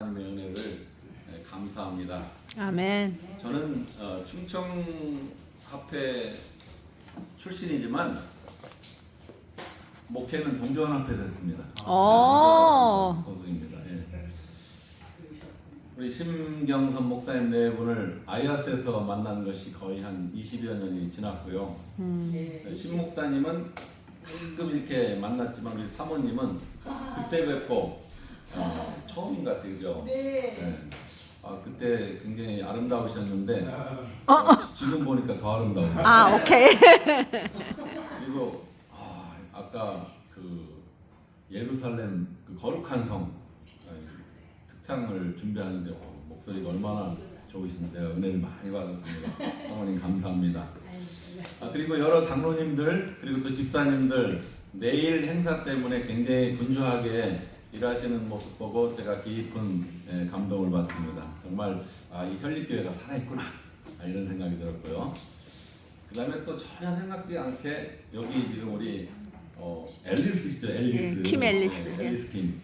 하나님의 은혜를 감사합니다. 아멘. 저는 충청합회 출신이지만 목회는 동조원합회 됐습니다. 소속입니다. 예. 우리 심경선 목사님 네 분을 아이아스에서 만난 것이 거의 한 20여 년이 지났고요. 심 목사님은 가끔 이렇게 만났지만 우리 사모님은 그때 뵙고 처음인 것 같아요, 그죠? 네. 그때 굉장히 아름다우셨는데 지금 보니까 더 아름다우세요. 오케이. 그리고 아까 그 예루살렘 그 거룩한 성 특창을 준비하는데 목소리가 얼마나 좋으신지 제가 은혜를 많이 받았습니다. 어머님 감사합니다. 그리고 여러 장로님들 그리고 또 집사님들 내일 행사 때문에 굉장히 분주하게 일하시는 모습 보고 제가 깊은 감동을 받습니다. 정말 이 현립교회가 살아있구나 이런 생각이 들었고요. 그 다음에 또 전혀 생각지 않게 여기 지금 우리 앨리스시죠? 앨리스. 킴 앨리스. 앨리스 킴.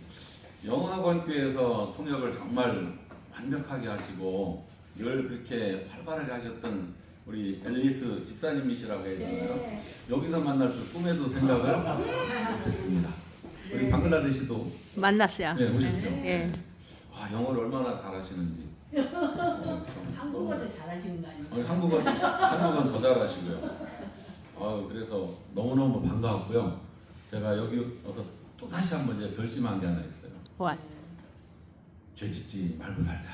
영학원교회에서 통역을 정말 완벽하게 하시고 늘 그렇게 활발하게 하셨던 우리 앨리스 집사님이시라고 해야 되나요? 여기서 만날 줄 꿈에도 생각을 못했습니다. 우리 방글라데시도 만났어요. 네, 오셨죠? 예. 와, 영어를 얼마나 잘하시는지. 한국어를 잘하시는 거 아니에요? 한국어는 더 잘하시고요. 그래서 너무너무 반가웠고요. 제가 여기 와서 또 다시 한번 이제 결심한 게 하나 있어요. What? 죄 짓지 말고 살자.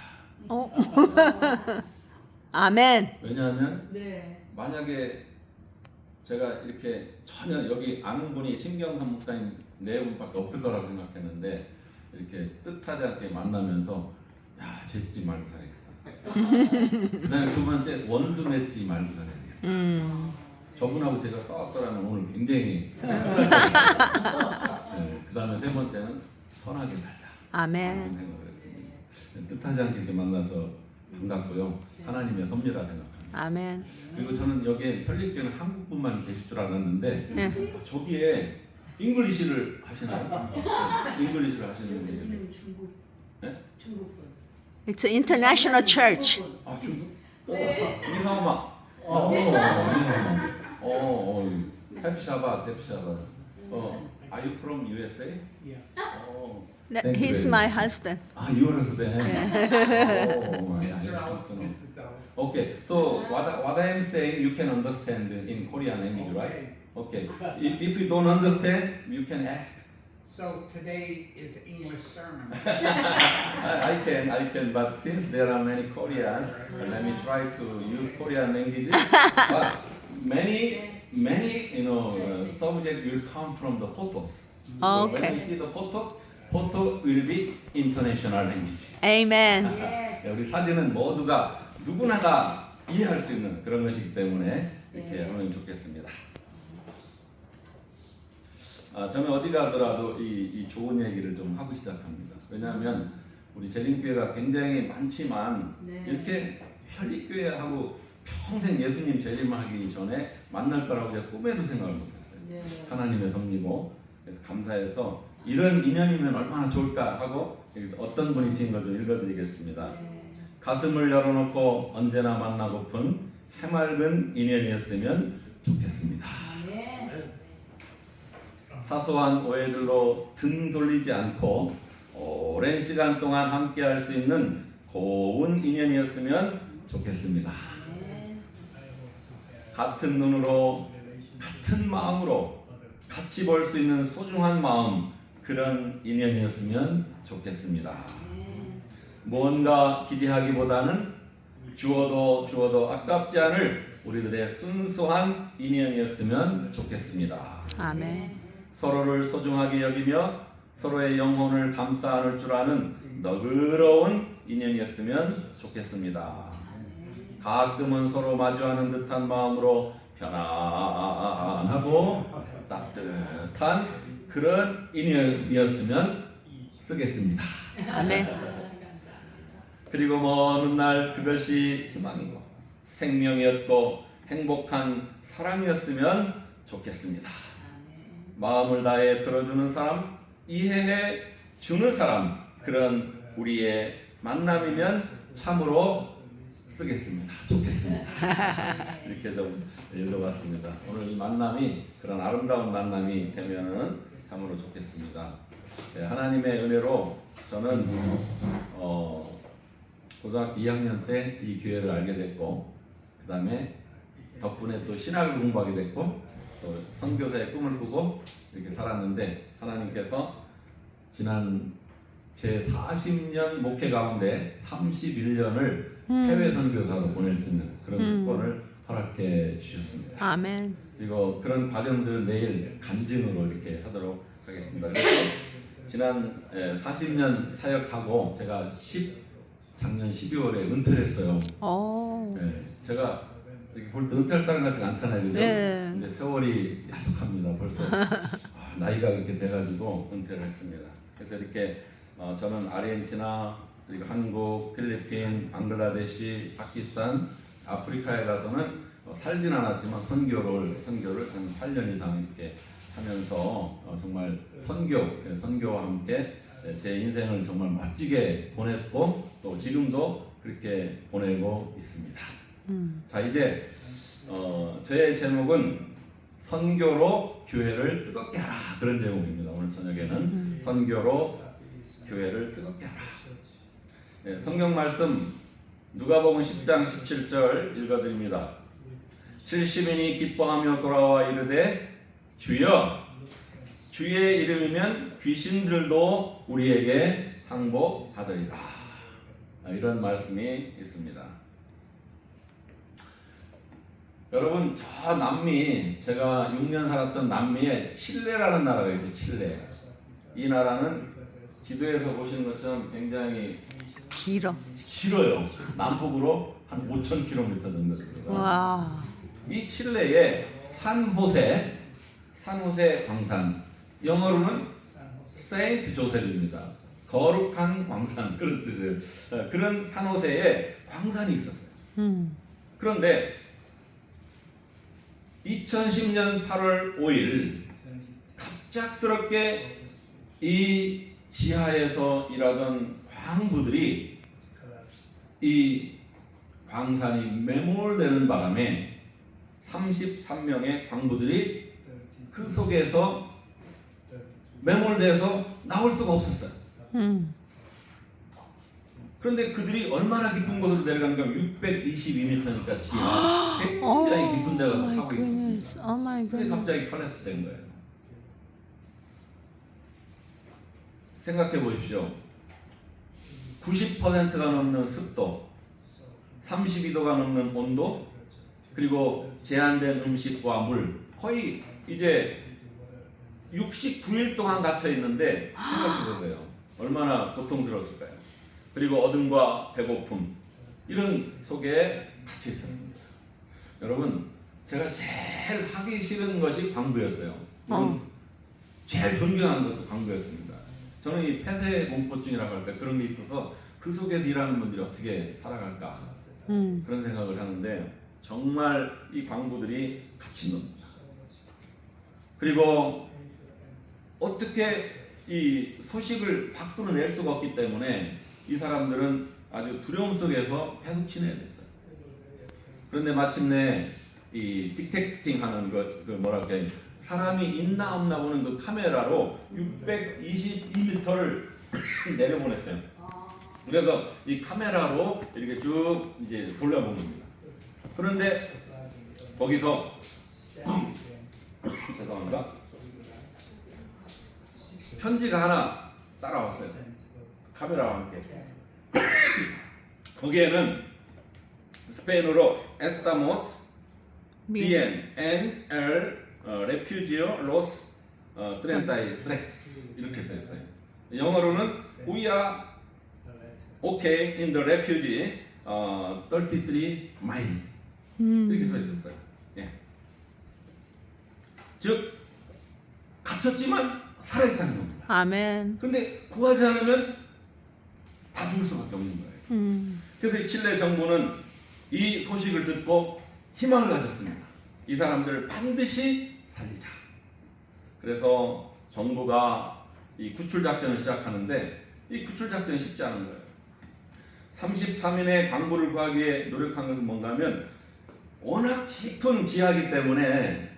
아멘. 왜냐하면 네. 만약에 제가 이렇게 전혀 여기 아는 분이 심경선 목사님 네 분밖에 없을 거라고 생각했는데 이렇게 뜻하지 않게 만나면서 죄 짓지 말고 살아야겠다. 그다음에 두 번째 원수 맺지 말고 살아야겠다. 저분하고 제가 싸웠더라면 오늘 굉장히 그다음에 세 번째는 선하게 살자. 아멘. 그런 생각을 했습니다. 뜻하지 않게 이렇게 만나서 반갑고요. 하나님의 섭리라 생각합니다. 아멘. 그리고 저는 여기에 현립교회는 한국분만 계실 줄 알았는데 네. 저기에 잉글리시를 하시나요? 잉글리시를 하시는 분이 대표님 중국. 네? 중국 분. It's an international church. 중국? 네. 니하오마. 해피샤바, 해피샤바. Are you from USA? Yes. Thank you He's very my much. husband. You are husband. Mr. Alice, Mrs. Alice. Okay, so what I am saying you can understand in Korean language, right? Okay. If you don't understand, you can ask. So today is English sermon. I can, but since there are many Koreans, let me try to use Korean language. But many, subject will come from the photos. So when Okay. we see the photo will be international language. Amen. Yes. 우리 사진은 모두가 누구나 다 이해할 수 있는 그런 것이기 때문에 이렇게 하면 좋겠습니다. 저는 어디 가더라도 이 좋은 얘기를 좀 하고 시작합니다. 왜냐하면 우리 재림교회가 굉장히 많지만 이렇게 현립교회하고 평생 예수님 재림하기 전에 만날 거라고 제가 꿈에도 생각을 못했어요. 하나님의 섭리고 그래서 감사해서 이런 인연이면 얼마나 좋을까 하고 어떤 분이 지은 걸 좀 읽어드리겠습니다. 가슴을 열어놓고 언제나 만나고픈 해맑은 인연이었으면 좋겠습니다. 사소한 오해들로 등 돌리지 않고 오랜 시간 동안 함께할 수 있는 고운 인연이었으면 좋겠습니다. 같은 눈으로 같은 마음으로 같이 볼 수 있는 소중한 마음 그런 인연이었으면 좋겠습니다. 뭔가 기대하기보다는 주어도 아깝지 않을 우리들의 순수한 인연이었으면 좋겠습니다. 아멘. 서로를 소중하게 여기며 서로의 영혼을 감싸 안을 줄 아는 너그러운 인연이었으면 좋겠습니다. 가끔은 서로 마주하는 듯한 마음으로 편안하고 따뜻한 그런 인연이었으면 쓰겠습니다. 아멘. 그리고 먼 훗날 그것이 희망이고 생명이었고 행복한 사랑이었으면 좋겠습니다. 마음을 다해 들어주는 사람, 이해해 주는 사람, 그런 우리의 만남이면 참으로 쓰겠습니다. 좋겠습니다. 이렇게 좀 읽어봤습니다. 오늘 이 만남이 그런 아름다운 만남이 되면은 참으로 좋겠습니다. 네, 하나님의 은혜로 저는 고등학교 2학년 때 이 교회를 알게 됐고, 그 다음에 덕분에 또 신학을 공부하게 됐고, 또 선교사의 꿈을 꾸고 이렇게 살았는데, 하나님께서 지난 제 40년 목회 가운데 31년을 해외 선교사로 보낼 수 있는 그런 특권을 허락해 주셨습니다. 아멘. 그리고 그런 과정들 내일 간증으로 이렇게 하도록 하겠습니다. 그래서 지난 40년 사역하고 제가 작년 12월에 은퇴를 했어요. 오. 네, 제가 이렇게 볼 때 은퇴할 사람 같지 않잖아요, 그죠? 네. 근데 세월이 야속합니다. 벌써 나이가 그렇게 돼가지고 은퇴를 했습니다. 그래서 이렇게 저는 아르헨티나, 그리고 한국, 필리핀, 방글라데시, 파키스탄, 아프리카에 가서는 살진 않았지만 선교를 한 8년 이상 이렇게 하면서 정말 선교와 함께 제 인생을 정말 멋지게 보냈고, 또 지금도 그렇게 보내고 있습니다. 자, 이제 저의 제목은 선교로 교회를 뜨겁게 하라, 그런 제목입니다. 오늘 저녁에는 선교로 교회를 뜨겁게 하라. 네, 성경 말씀 누가복음 10장 17절 읽어드립니다. 70인이 기뻐하며 돌아와 이르되 주여, 주의 이름이면 귀신들도 우리에게 항복하더이다. 이런 말씀이 있습니다. 여러분, 저 남미, 제가 6년 살았던 남미에 칠레라는 나라가 있어요. 칠레. 이 나라는 지도에서 보시는 것처럼 굉장히 길어요. 남북으로 한 5,000km 정도 됩니다. 와. 이 칠레의 산호세 광산, 영어로는 세인트 조셉입니다. 거룩한 광산, 그런 뜻이에요. 그런 산호세에 광산이 있었어요. 그런데 2010년 8월 5일 갑작스럽게 이 지하에서 일하던 광부들이 이 광산이 매몰되는 바람에 33명의 광부들이 그 속에서 매몰돼서 나올 수가 없었어요. 그런데 그들이 얼마나 깊은 곳으로 내려가는가, 622m니까 지하 굉장히 깊은 데 가서 하고 있었습니다. 근데 갑자기 컬랩스 된 거예요. 생각해 보십시오. 90%가 넘는 습도, 32도가 넘는 온도, 그리고 제한된 음식과 물, 거의 이제 69일 동안 갇혀 있는데 생각해 보세요. 얼마나 고통스러웠을까요? 그리고 어둠과 배고픔, 이런 속에 갇혀 있었습니다. 여러분, 제가 제일 하기 싫은 것이 광부였어요. 제일 존경하는 것도 광부였습니다. 저는 이 폐쇄 공포증이라고 할까, 그런 게 있어서 그 속에서 일하는 분들이 어떻게 살아갈까, 그런 생각을 하는데 정말 이 광부들이 갇힌 겁니다. 그리고 어떻게 이 소식을 밖으로 낼 수가 없기 때문에 이 사람들은 아주 두려움 속에서 계속 지내야 됐어요. 그런데 마침내 이 디텍팅 하는 그 뭐랄까, 사람이 있나 없나 보는 그 카메라로 622m를 내려보냈어요. 그래서 이 카메라로 이렇게 쭉 이제 돌려본 겁니다. 그런데 거기서 죄송합니다. 편지가 하나 따라왔어요. 카메라와 함께. 거기에는 스페인어로 Estamos bien en el refugio los 33 이렇게 써 있어요. 영어로는 We are okay in the refugee 33 miles 이렇게 써 있었어요. 예. 즉 갇혔지만 살아있다는 겁니다. 아멘. 근데 구하지 않으면 다 죽을 수밖에 없는 거예요. 그래서 이 칠레 정부는 이 소식을 듣고 희망을 가졌습니다. 이 사람들을 반드시 살리자. 그래서 정부가 이 구출 작전을 시작하는데 이 구출 작전이 쉽지 않은 거예요. 33인의 광부를 구하기 위해 노력한 것은 뭔가 하면 워낙 깊은 지하이기 때문에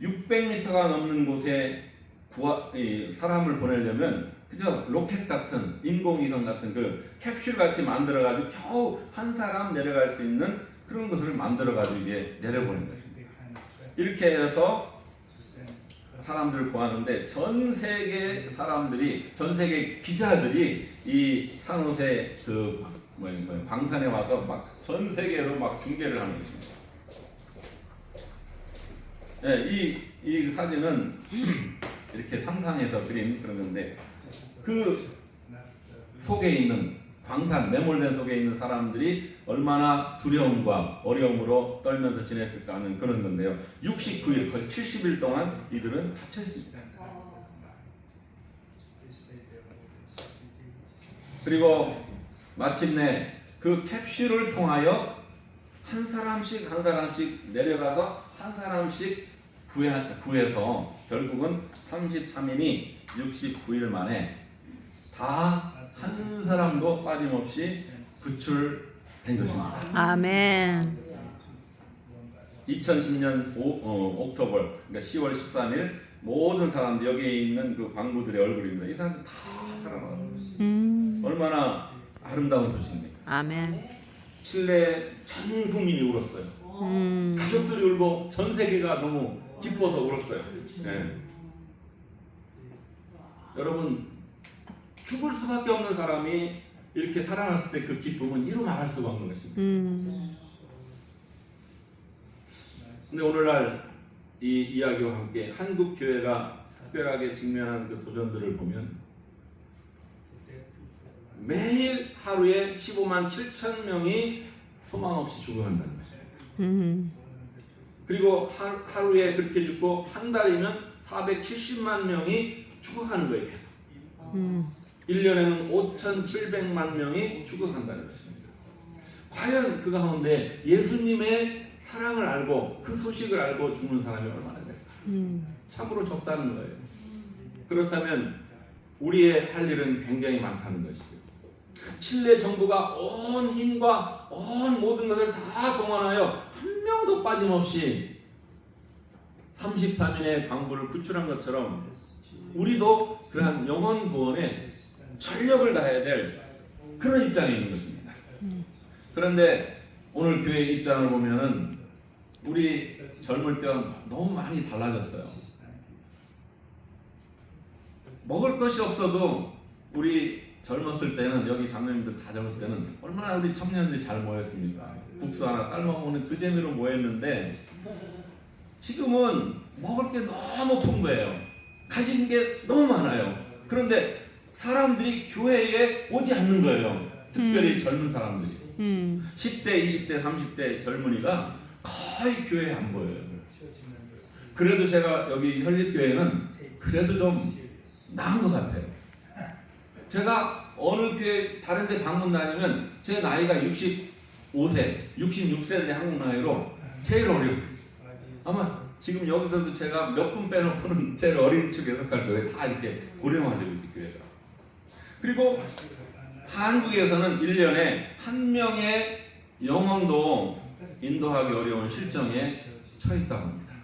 600m가 넘는 곳에 사람을 보내려면 그저 로켓 같은 인공위성 같은 그 캡슐 같이 만들어 가지고 겨우 한 사람 내려갈 수 있는 그런 것을 만들어 가지고 이게 내려보낸 것입니다. 이렇게 해서 사람들을 구하는데 전 세계 사람들이, 전 세계 기자들이 이 산호세 그 광산에 와서 막 전 세계로 막 중계를 하는 것입니다. 네, 이 사진은 이렇게 상상해서 그린 그런 건데 그 속에 있는 광산, 매몰된 속에 있는 사람들이 얼마나 두려움과 어려움으로 떨면서 지냈을까 하는 그런 건데요. 69일, 거의 70일 동안 이들은 갇혀 있습니다. 그리고 마침내 그 캡슐을 통하여 한 사람씩 내려가서 한 사람씩 구해서 결국은 33인이 69일 만에 다 한 사람도 빠짐없이 구출된 것입니다. 아멘. 2010년 옥토버, 그러니까 10월 13일 모든 사람들 여기에 있는 그 광부들의 얼굴입니다. 이 사람들 다 살아나고 얼마나 아름다운 소식입니까? 아멘. 칠레 전 국민이 울었어요. 가족들이 울고 전 세계가 너무 기뻐서 울었어요. 네. 여러분, 죽을 수밖에 없는 사람이 이렇게 살아났을 때 그 기쁨은 이루 말할 수가 없는 것입니다. 근데 오늘날 이 이야기와 함께 한국 교회가 특별하게 직면한 그 도전들을 보면 매일 하루에 15만 7천 명이 소망 없이 죽어간다는 것이에요. 그리고 하루에 그렇게 죽고 한 달이면 470만 명이 죽어가는 거예요. 계속. 1년에는 5,700만 명이 죽어간다는 것입니다. 과연 그 가운데 예수님의 사랑을 알고 그 소식을 알고 죽는 사람이 얼마나 될까? 참으로 적다는 거예요. 그렇다면 우리의 할 일은 굉장히 많다는 것이죠. 칠레 정부가 온 힘과 온 모든 것을 다 동원하여 한 명도 빠짐없이 33인의 광부를 구출한 것처럼 우리도 그러한 영혼 구원에 전력을 다해야 될 그런 입장에 있는 것입니다. 그런데 오늘 교회 입장을 보면은 우리 젊을 때와 너무 많이 달라졌어요. 먹을 것이 없어도 우리 젊었을 때는, 여기 장로님들 다 젊었을 때는 얼마나 우리 청년들이 잘 모였습니까? 국수 하나 삶아 먹는 그 재미로 모였는데 지금은 먹을 게 너무 풍부해요. 가진 게 너무 많아요. 그런데 사람들이 교회에 오지 않는 거예요. 특별히 젊은 사람들이. 10대, 20대, 30대 젊은이가 거의 교회에 안 보여요. 그래도 제가 여기 혈립교회는 그래도 좀 나은 것 같아요. 제가 어느 교회 다른 데 방문 다니면 제 나이가 65세, 66세들이 한국 나이로 제일 어려요. 아마 지금 여기서도 제가 몇 분 빼놓고는 제일 어린 축에 속할 거예요. 다 이렇게 고령화되고 있어요, 교회가. 그리고 한국에서는 1년에 한 명의 영혼도 인도하기 어려운 실정에 처했다고 합니다.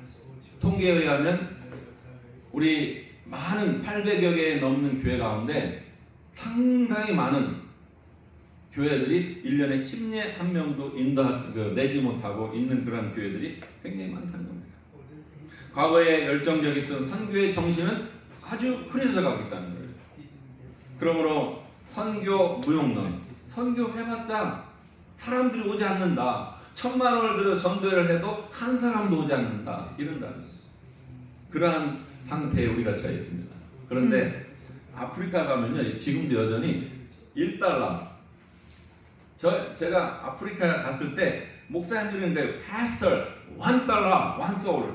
통계에 의하면 우리 많은 800여 개 넘는 교회 가운데 상당히 많은 교회들이 1년에 침례 한 명도 내지 못하고 있는 그런 교회들이 굉장히 많다는 겁니다. 과거에 열정적이었던 선교의 정신은 아주 흐려져 가고 있다는 거예요. 그러므로 선교 무용론, 선교 해봤자 사람들이 오지 않는다. 1,000만 원을 들여 전도회를 해도 한 사람도 오지 않는다. 이런다는 거예요. 그러한 상태에 우리가 처해 있습니다. 그런데 아프리카 가면요, 지금도 여전히 1달러. 제가 아프리카 갔을 때 목사님들이 그 pastor, $1, one soul.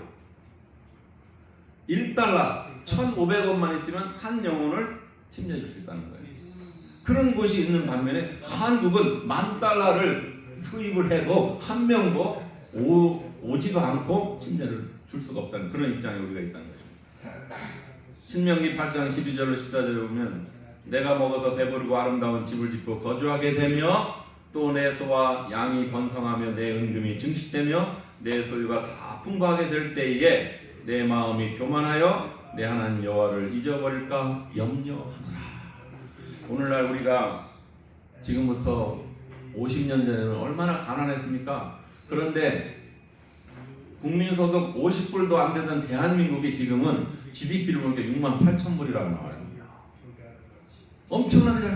1달러, 1,500원만 있으면 한 영혼을 침례해 줄 수 있다는 거예요. 그런 곳이 있는 반면에 한국은 $10,000를 수입을 해도 한 명도 오지도 않고 침례를 줄 수가 없다는 그런 입장에 우리가 있다는 거죠. 신명기 8장 12절로 14절에 보면 내가 먹어서 배부르고 아름다운 집을 짓고 거주하게 되며 또 내 소와 양이 번성하며 내 은금이 증식되며 내 소유가 다 풍부하게 될 때에 내 마음이 교만하여 내 하나님 여호와를 잊어버릴까 염려하노라. 오늘날 우리가 지금부터 50년 전에는 얼마나 가난했습니까? 그런데 국민소득 50불도 안 되던 대한민국이 지금은 GDP를 보니까 6만 8천 불이라고 나와요. 엄청나게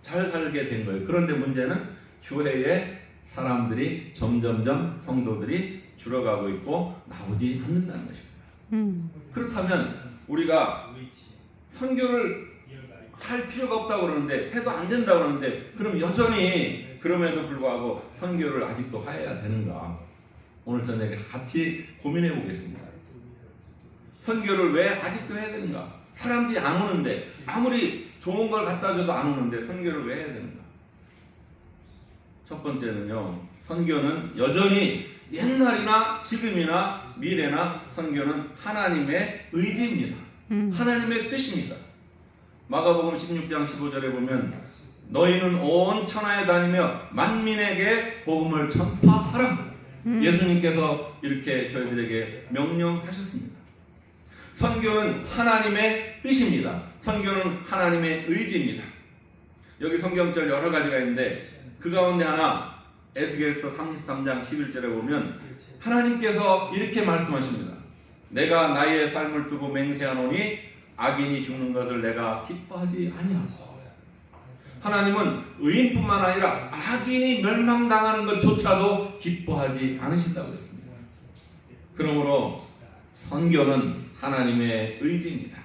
잘 살게 된 거예요. 그런데 문제는 교회에 사람들이 점점점 성도들이 줄어가고 있고 나오지 않는다는 것입니다. 그렇다면 우리가 선교를 할 필요가 없다고 그러는데 해도 안 된다고 그러는데 그럼 여전히 그럼에도 불구하고 선교를 아직도 해야 되는가? 오늘 저녁에 같이 고민해 보겠습니다. 선교를 왜 아직도 해야 되는가? 사람들이 안 오는데 아무리 좋은 걸 갖다 줘도 안 오는데 선교를 왜 해야 되는가? 첫 번째는요. 선교는 여전히 옛날이나 지금이나 미래나 선교는 하나님의 의지입니다. 하나님의 뜻입니다. 마가복음 16장 15절에 보면 너희는 온 천하에 다니며 만민에게 복음을 전파하라. 예수님께서 이렇게 저희들에게 명령하셨습니다. 선교는 하나님의 뜻입니다. 선교는 하나님의 의지입니다. 여기 성경절 여러 가지가 있는데 그 가운데 하나 에스겔서 33장 11절에 보면 하나님께서 이렇게 말씀하십니다. 내가 나의 삶을 두고 맹세하노니 악인이 죽는 것을 내가 기뻐하지 아니하고. 하나님은 의인뿐만 아니라 악인이 멸망당하는 것조차도 기뻐하지 않으신다고 했습니다. 그러므로 선교는 하나님의 의지입니다.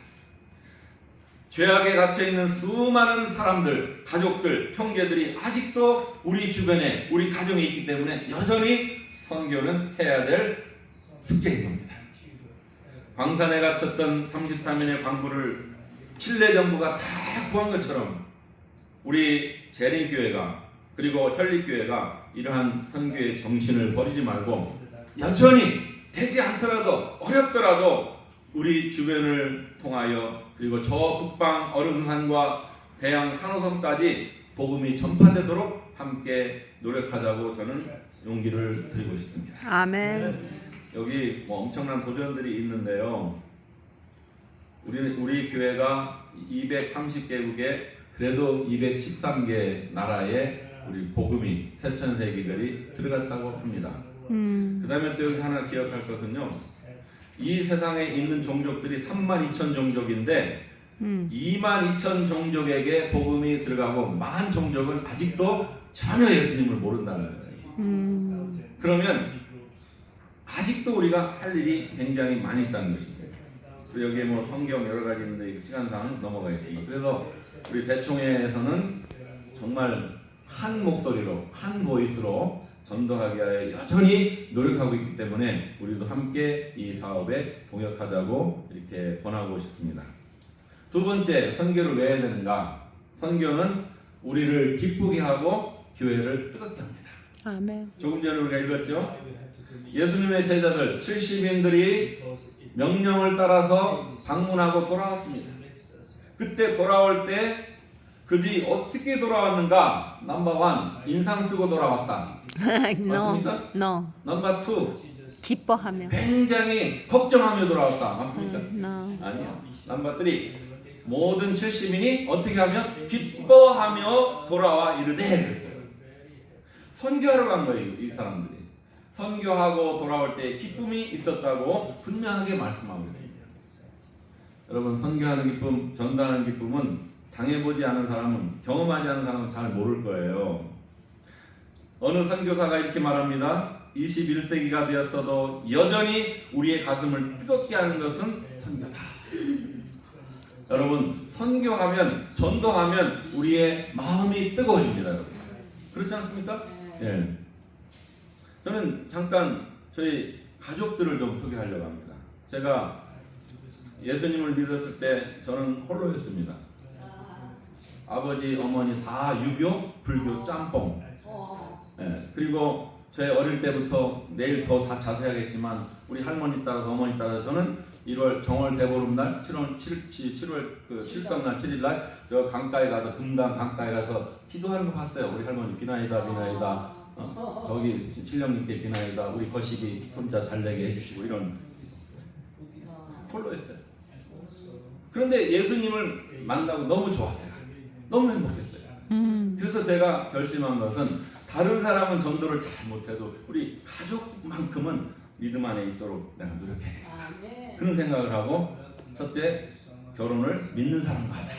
죄악에 갇혀있는 수많은 사람들, 가족들, 형제들이 아직도 우리 주변에 우리 가정에 있기 때문에 여전히 선교는 해야 될 숙제인 겁니다. 광산에 갇혔던 33인의 광부를 칠레 정부가 다 구한 것처럼 우리 재림교회가 그리고 현립교회가 이러한 선교의 정신을 버리지 말고 여전히 되지 않더라도 어렵더라도 우리 주변을 통하여 그리고 저 북방 어른산과 대양 산호섬까지 복음이 전파되도록 함께 노력하자고 저는 용기를 드리고 싶습니다. 아멘. 여기 뭐 엄청난 도전들이 있는데요. 우리 교회가 230개국에 그래도 213개 나라에 우리 복음이 새천세기들이 들어갔다고 합니다. 그 다음에 또 여기 하나 기억할 것은요. 이 세상에 있는 종족들이 32,000 종족인데 22,000 종족에게 복음이 들어가고 만 종족은 아직도 전혀 예수님을 모른다는 거예요. 그러면 아직도 우리가 할 일이 굉장히 많이 있다는 것입니다. 여기에 뭐 성경 여러 가지 있는데 시간상 넘어가겠습니다. 그래서 우리 대총회에서는 정말 한 목소리로 한 보이스로 전도하기 위하여 여전히 노력하고 있기 때문에 우리도 함께 이 사업에 동역하자고 이렇게 권하고 싶습니다. 두 번째, 선교를 왜 해야 되는가? 선교는 우리를 기쁘게 하고 교회를 뜨겁게 합니다. 아멘. 조금 전에 우리가 읽었죠? 예수님의 제자들 70인들이 명령을 따라서 방문하고 돌아왔습니다. 그때 돌아올 때 그들이 어떻게 돌아왔는가? 넘버 1, 인상 쓰고 돌아왔다. no, 맞습니까? no. 넘버 2, 기뻐하며. 굉장히 걱정하며 돌아왔다. 맞습니까? no. 아니요. 넘버 3, 모든 70인이 어떻게 하면 기뻐하며 돌아와 이르되 그랬어요. 선교하러 간 거예요. 이 사람들이. 선교하고 돌아올 때 기쁨이 있었다고 분명하게 말씀하고 있습니다. 여러분, 선교하는 기쁨, 전도하는 기쁨은 당해보지 않은 사람은, 경험하지 않은 사람은 잘 모를 거예요. 어느 선교사가 이렇게 말합니다. 21세기가 되었어도 여전히 우리의 가슴을 뜨겁게 하는 것은 선교다. 여러분, 선교하면, 전도하면 우리의 마음이 뜨거워집니다. 여러분. 그렇지 않습니까? 예. 저는 잠깐 저희 가족들을 좀 소개하려고 합니다. 제가 예수님을 믿었을 때 저는 홀로였습니다. 아버지, 어머니 다 유교, 불교, 짬뽕. 예. 그리고 제 어릴 때부터 내일 더 다 자세하겠지만 우리 할머니 따라서 어머니 따라서 저는 1월 정월 대보름날 7월 그 칠성날 7일날 저 강가에 가서 금강 강가에 가서 기도하는 거 봤어요. 우리 할머니 비나이다 비나이다 저기 칠령님께 비나이다 우리 거시기 손자 잘 내게 해주시고 이런 폴로했어요. 그런데 예수님을 만나고 너무 좋았어요. 너무 행복했어요. 그래서 제가 결심한 것은 다른 사람은 전도를 잘 못해도 우리 가족만큼은 믿음 안에 있도록 내가 노력해야 돼. 그런 생각을 하고 첫째 결혼을 믿는 사람과 하자.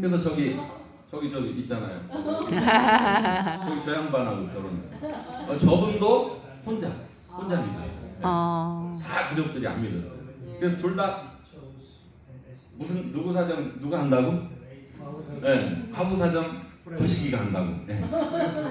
그래서 저기 있잖아요. 저기 저 양반하고 결혼. 저분도 혼자 믿었어요. 다 가족들이 안 믿었어요. 그래서 둘 다 무슨 누구 사정 누가 한다고? 네, 과부 사정 도시기가 한다고. 네.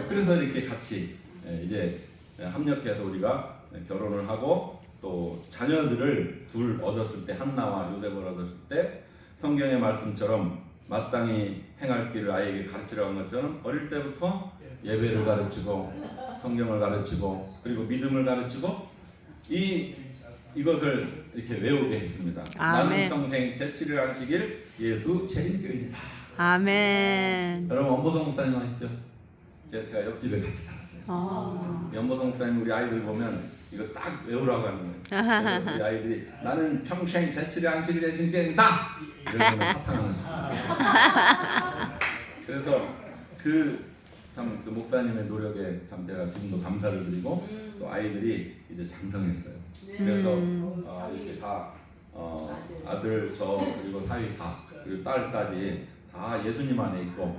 그래서 이렇게 같이 이제 합력해서 우리가 결혼을 하고 또 자녀들을 둘 얻었을 때 한나와 요셉을 얻었을 때 성경의 말씀처럼 마땅히 행할 길을 아이에게 가르치라고 한 것처럼 어릴 때부터 예배를 가르치고 성경을 가르치고 그리고 믿음을 가르치고 이것을 이렇게 외우게 했습니다. 나는 아멘. 평생 제7일 안식일 예수 재림교인이다. 아멘. 여러분 원보성 목사님 아시죠? 제가 옆집에 같이 살았어요. 연보성 목사님 우리 아이들 보면 이거 딱 외우라고 하는 거예요. 그래서 우리 아이들이 나는 평생 제7일 안식일 재림교인이다. 이러면 사탕하는 거예요. 그래서 그 목사님의 노력에 참 제가 지금도 감사를 드리고 또 아이들이 이제 장성했어요. 그래서 이렇게 다 아들 저 그리고 사위 다 그리고 딸까지 다 예수님 안에 있고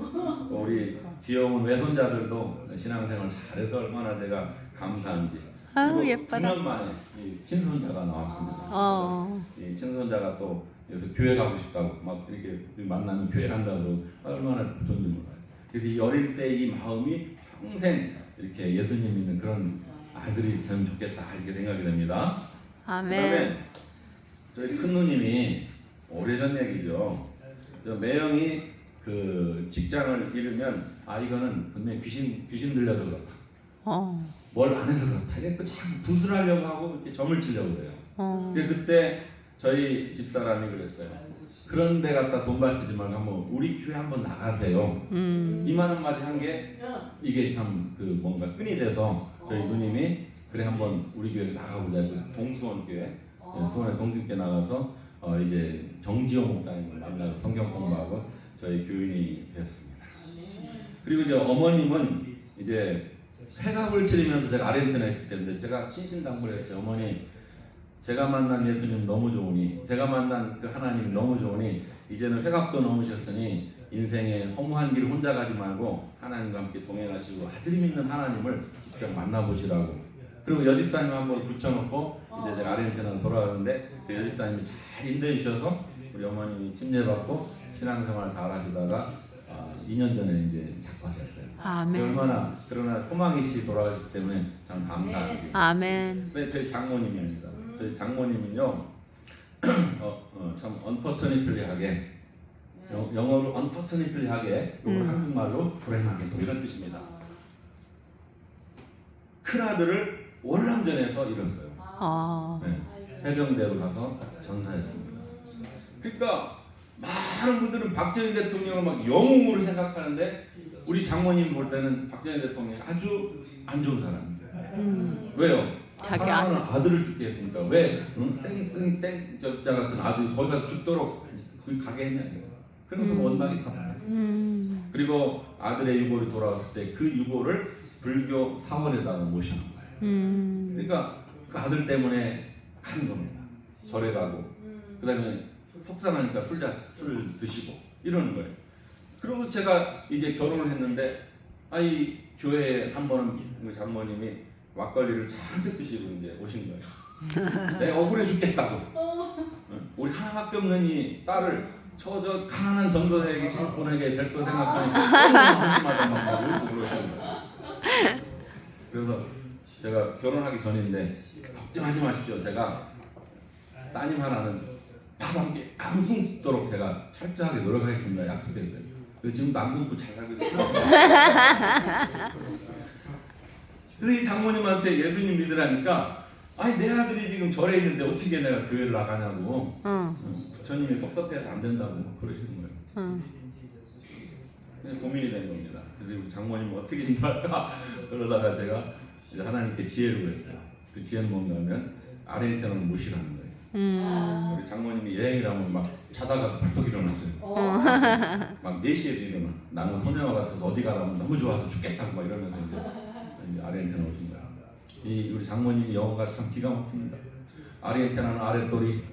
또 우리 귀여운 외손자들도 신앙생활 잘해서 얼마나 제가 감사한지. 아유 예뻐라. 9년 만에 이 친손자가 나왔습니다. 이 친손자가 또 여기서 교회 가고 싶다고 막 이렇게 만나면 교회 간다고 얼마나 좋은지 몰라요. 그래서 이 어릴 때 이 마음이 평생 이렇게 예수님 믿는 그런 아들이 되면 좋겠다 이렇게 생각이 됩니다. 아멘. 그다음에 저희 큰 누님이 오래전 얘기죠. 매형이 그 직장을 잃으면 이거는 분명히 귀신 들려서 그렇다. 뭘 안 해서 그렇다. 이렇게 자꾸 붓을 하려고 하고 이렇게 점을 치려고 그래요. 근데 그때 저희 집사람이 그랬어요. 그런 데 갖다 돈 바치지 말고 한번 우리 교회 한번 나가세요. 이만 한마디 한 게 이게 참 그 뭔가 끈이 돼서 저희 누님이 그래 한번 우리 교회 나가보자 해서 동수원 교회 수원에 동수교회 나가서 이제 정지용 목사님을 만나서 성경 공부하고 저희 교인이 되었습니다. 그리고 이제 어머님은 이제 회갑을 치르면서 제가 아르헨티나에 있을 때인데 제가 신신당부를 했어요. 어머니 제가 만난 예수님 너무 좋으니 제가 만난 그 하나님 너무 좋으니 이제는 회갑도 넘으셨으니 인생의 허무한 길을 혼자 가지 말고 하나님과 함께 동행하시고 아들이 믿는 하나님을 직접 만나보시라고. 그리고 여집사님 한번 붙여놓고 이제 제가 아르헨티나로 돌아가는데 그 여집사님이 잘 인도해 주셔서 우리 어머님이 침례받고 신앙생활 잘 하시다가 2년 전에 이제 작고하셨어요. 아멘. 얼마나 그러나 소망이 씨 돌아가셨기 때문에 참 감사하지. 아멘. 네, 저희 장모님입니다. 저희 장모님은요, 참 unfortunately하게 영어로 unfortunately하게 이걸 한국말로 불행하게 또 이런 뜻입니다. 큰 아들을 월남전에서 잃었어요. 네, 해병대로 가서 전사했습니다. 그러니까 많은 분들은 박정희 대통령을 막 영웅으로 생각하는데 우리 장모님 볼 때는 박정희 대통령이 아주 안 좋은 사람입니다. 왜요? 자기 사랑하는 아들을 죽게 했으니까 왜 땡땡 저자 같은 아들이 거기 가서 죽도록 거기 가게 했냐. 그러면서 원망이 참 많았어요. 그리고 아들의 유골이 돌아왔을 때 그 유골을 불교 사원에다가 모셔놓은 거예요. 그러니까 그 아들 때문에 간 겁니다. 절에 가고 그 다음에 속상하니까 술 드시고 이러는 거예요. 그리고 제가 이제 결혼을 했는데 이 교회에 한 번은 우리 장모님이 막걸리를 잔뜩 드시고 이제 오신 거예요. 내가 억울해 죽겠다고. 우리 하나밖에 없는 이 딸을 저 가난한 전도사에게 보내게 될 거 생각하니까 한마디 울고 그러시는 거예요. 그래서 제가 결혼하기 전인데 걱정하지 마십시오. 제가 따님 하나는 밥 한 개 안 굶도록 제가 철저하게 노력하겠습니다. 약속했어요. 그래서 지금도 안 굶고 잘 살고 있어요. 그래서 이 장모님한테 예수님 믿으라니까 아니 내 아들이 지금 절에 있는데 어떻게 내가 교회를 나가냐고. 응. 부처님이 섭섭해서 안 된다고 그러시는 거예요. 응. 그래서 고민이 된 겁니다. 그래서 우리 장모님 어떻게 인도할까 그러다가 제가 이제 하나님께 지혜를 구했어요. 그 지혜는 뭔가 하면 아르헨티나를 모시라는 거예요. 우리 장모님이 여행을 하면 막 자다가 벌떡 일어났어요. 막 4시에도 일어나. 나는 소녀와 같아서 어디 가라면 너무 좋아서 죽겠다고 막 이러면서 이제 아르헨티나 오신 거야. 이 우리 장모님이 영어가 참 기가 막힙니다. 아르헨티나는 아랫돌이,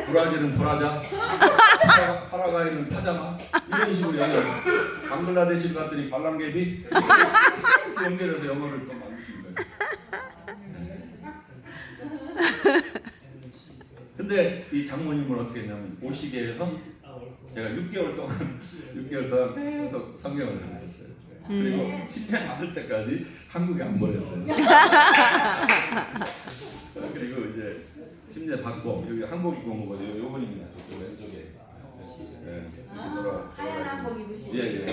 브라질은 브라자, 파라과이는 파자마 이런 식으로 영어. 방글라데시 갔더니 발랑개비 이렇게 연결해서 영어를 또 만드신 거예요. 근데 이 장모님을 어떻게 했냐면 오시게 해서 제가 6개월 동안 계속 성경을 가르쳤어요. 그리고 침례 받을 때까지 한국에 안 보냈어요. 그리고 이제 침례 받고 여기 한복 입고 온 거거든요. 요번입니다. 저 왼쪽에. 하얀 복 입으시고. 예.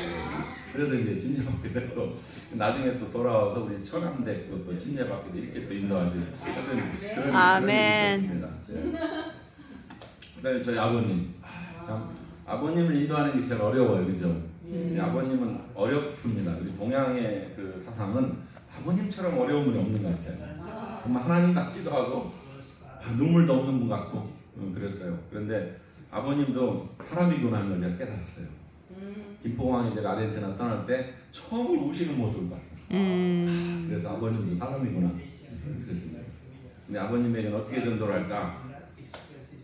그래서 이제 침례 받게 되고 나중에 또 돌아와서 우리 천안대 또 침례 받게 돼 이렇게 또 인도하시는 그런 아멘. 있었습니다. 그다음에 저희 아버님 참 아버님을 인도하는 게 제일 어려워요, 그죠? 아버님은 어렵습니다. 우리 동양의 그 사상은 아버님처럼 어려운 분이 없는 것 같아요. 정말 하나님 같기도 하고 눈물도 없는 분 같고 그랬어요. 그런데 아버님도 사람이구나 하는 걸 제가 깨달았어요. 김포공항에 제가 아르헨티나 떠날 때 처음으로 우시는 모습을 봤어요. 그래서 아버님도 사람이구나 그랬습니다. 근데 아버님에게는 어떻게 전도를 할까?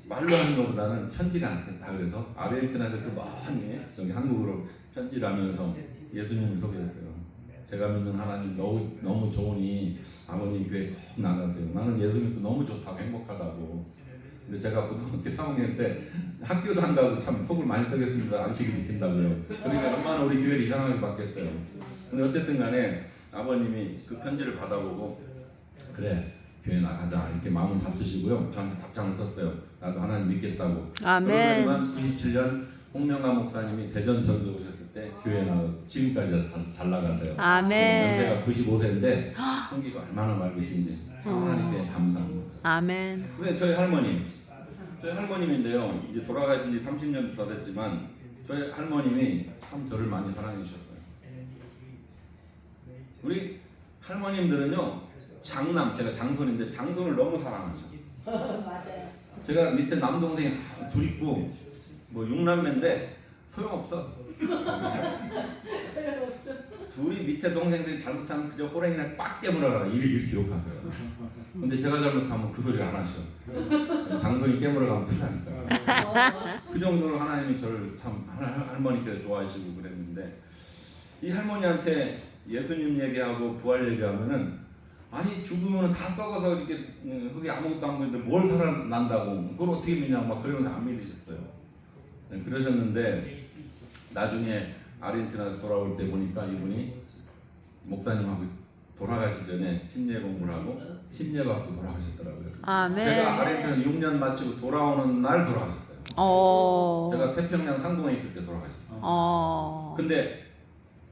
말로 하는 것보다는 편지가 낫겠다. 그래서 아르헨티나에서 그 많이 여기 한국으로 편지를 하면서 예수님을 소개했어요. 제가 믿는 하나님 너무 좋으니 아버님 교회 꼭 나가세요. 나는 예수 믿고 너무 좋다고 행복하다고. 근데 제가 고등학교 3학년 때 학교도 안 가고 참 속을 많이 썩였습니다. 안식일 지킨다고요. 그러니까 얼마나 우리 교회를 이상하게 바뀌었어요. 근데 어쨌든 간에 아버님이 그 편지를 받아보고 그래 교회 나가자 이렇게 마음을 잡수시고요. 저한테 답장을 썼어요. 나도 하나님 믿겠다고. 아멘. 그러지만 97년 홍명아 목사님이 대전 전도 오셨을 때 교회 나가 지금까지 잘 나가세요. 아멘. 연세가 95세인데 성기가 얼마나 맑으신지 하나님께 감사합니다. 아멘. 근데 저희 할머님인데요. 이제 돌아가신 지 30년 더 됐지만 저희 할머님이 참 저를 많이 사랑해 주셨어요. 우리 할머님들은요. 제가 장손인데 장손을 너무 사랑하죠. 맞아요. 제가 밑에 남동생이 둘 있고 뭐 6남매인데 소용없어. 소용없어. 둘이 밑에 동생들이 잘못하면 그저 호랭이나 빡 깨물어라 이렇게 욕하세요. 근데 제가 잘못하면 그 소리를 안 하셔. 장손이 깨물어 가면 큰일 나니까. 그 정도로 하나님이 저를 참 할머니께서 좋아하시고 그랬는데 이 할머니한테 예수님 얘기하고 부활 얘기하면은 아니 죽으면 다 썩어서 이렇게 흙이 아무것도 안 보이는데 뭘 살아난다고 그걸 어떻게 믿냐고 막 그러면서 안 믿으셨어요. 그러셨는데 나중에 아르헨티나에서 돌아올 때 보니까 이분이 목사님하고 돌아가시 전에 침례 공부를 하고 침례 받고 돌아가셨더라고요. 아멘. 제가 아르헨티나 6년 마치고 돌아오는 날 돌아가셨어요. 제가 태평양 상공에 있을 때 돌아가셨어요. 근데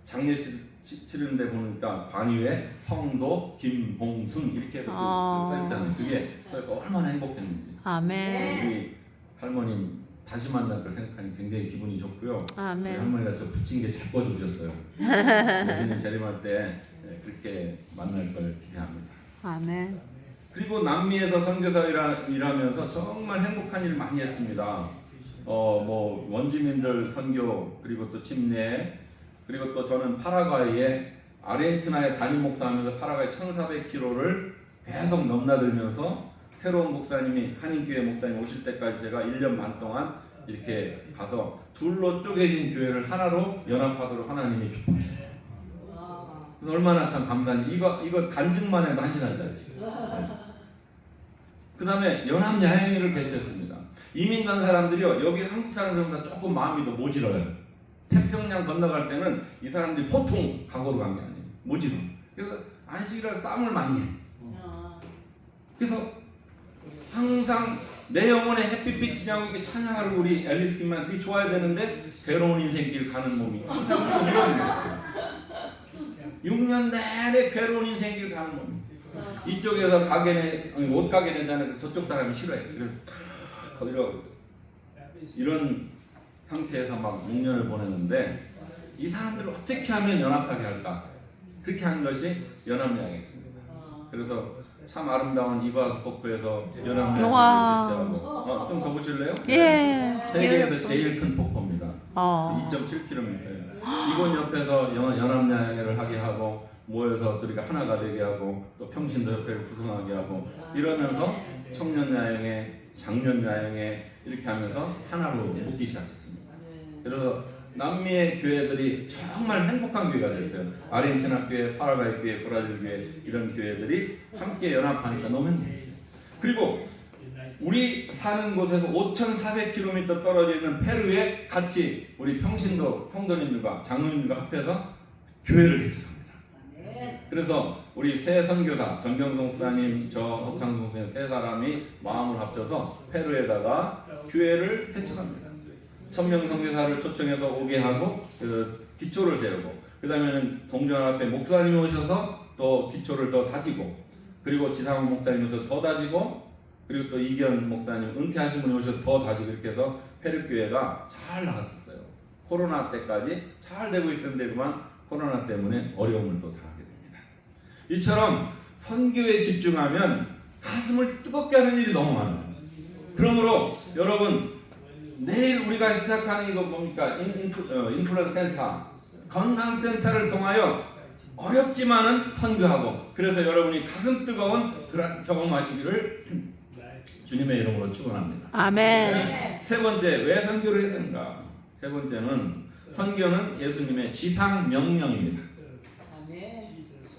장례 치르는데 보니까 관유에 성도 김봉순 이렇게 해서 써있잖아요. 그게 그래서 얼마나 행복했는지. 아멘. 우리 할머님 다시 만날 걸 생각하니 굉장히 기분이 좋고요. 아멘. 우리 할머니가 저 붙인 게 잘 뻗어주셨어요. 예수님 재림할 때 그렇게 만날 걸 기대합니다. 아멘. 그리고 남미에서 선교사 일하면서 정말 행복한 일 많이 했습니다. 뭐 원주민들 선교 그리고 또 침례 그리고 또 저는 파라과이에 아르헨티나에 담임 목사하면서 파라과이 1,400km를 계속 넘나들면서 새로운 목사님이 한인교회 목사님 오실 때까지 제가 1년 반 동안 이렇게 가서 둘로 쪼개진 교회를 하나로 연합하도록 하나님이 축복하셨어요. 그래서 얼마나 참 감사한지 이거 간증만 해도 1시간짜리. 그 다음에 연합 야행회를 개최했습니다. 이민 간 사람들이요 여기 한국 사람들보다 조금 마음이 더 모질어요. 태평양 건너갈 때는 이 사람들이 보통 각오로 간 게 아니에요. 모질어. 그래서 안식일날 싸움을 많이 해. 그래서 항상 내 영혼의 햇빛빛이냐고 이렇게 찬양하는 우리 앨리스 킴만 그게 좋아야 되는데 괴로운 인생길 가는 몸이 6년 내내 괴로운 인생길 가는 몸이 이쪽에서 가게네 옷 가게 내자는 저쪽 사람이 싫어해. 그래서 거기로 이런 상태에서 막 6년을 보냈는데 이 사람들을 어떻게 하면 연합하게 할까? 그렇게 한 것이 연합야행이었습니다. 그래서 참 아름다운 이바스포크에서 연합야행을 우와. 개최하고 좀 가보실래요? 예. 세계에서 제일 큰 폭포입니다. 2.7km예요. 이곳 옆에서 연합야행을 하게 하고 모여서 우리가 하나가 되게 하고 또 평신도 협회를 구성하게 하고 이러면서 청년야행에 장년야행에 이렇게 하면서 하나로 묶기 시작했습니다. 그래서 남미의 교회들이 정말 행복한 교회가 됐어요. 아르헨티나 교회, 파라과이 교회, 브라질 교회 이런 교회들이 함께 연합하니까 너무 행복했어요. 그리고 우리 사는 곳에서 5,400km 떨어져 있는 페루에 같이 우리 평신도 성도님들과 장로님들과 합해서 교회를 개척합니다. 그래서 우리 새 선교사 정경성 목사님, 저 허창성 목사님 세 사람이 마음을 합쳐서 페루에다가 교회를 개척합니다. 1000명 선교사를 초청해서 오게 하고 기초를 세우고 그 다음에는 동주연합회 목사님이 오셔서 또 기초를 더 다지고 그리고 지상훈 목사님 오셔서 더 다지고 그리고 또 이기현 목사님 은퇴하신 분이 오셔서 더 다지고 이렇게 해서 페루 교회가 잘 나갔었어요. 코로나 때까지 잘 되고 있었는데 그만 코로나 때문에 어려움을 또 당하게 됩니다. 이처럼 선교에 집중하면 가슴을 뜨겁게 하는 일이 너무 많아요. 그러므로 여러분 내일 우리가 시작하는 이거 뭡니까? 인플루언서 센터, 건강센터를 통하여 어렵지만은 선교하고 그래서 여러분이 가슴 뜨거운 그런 경험하시기를 주님의 이름으로 축원합니다. 아멘. 세 번째, 왜 선교를 해야 되는가? 세 번째는 선교는 예수님의 지상 명령입니다.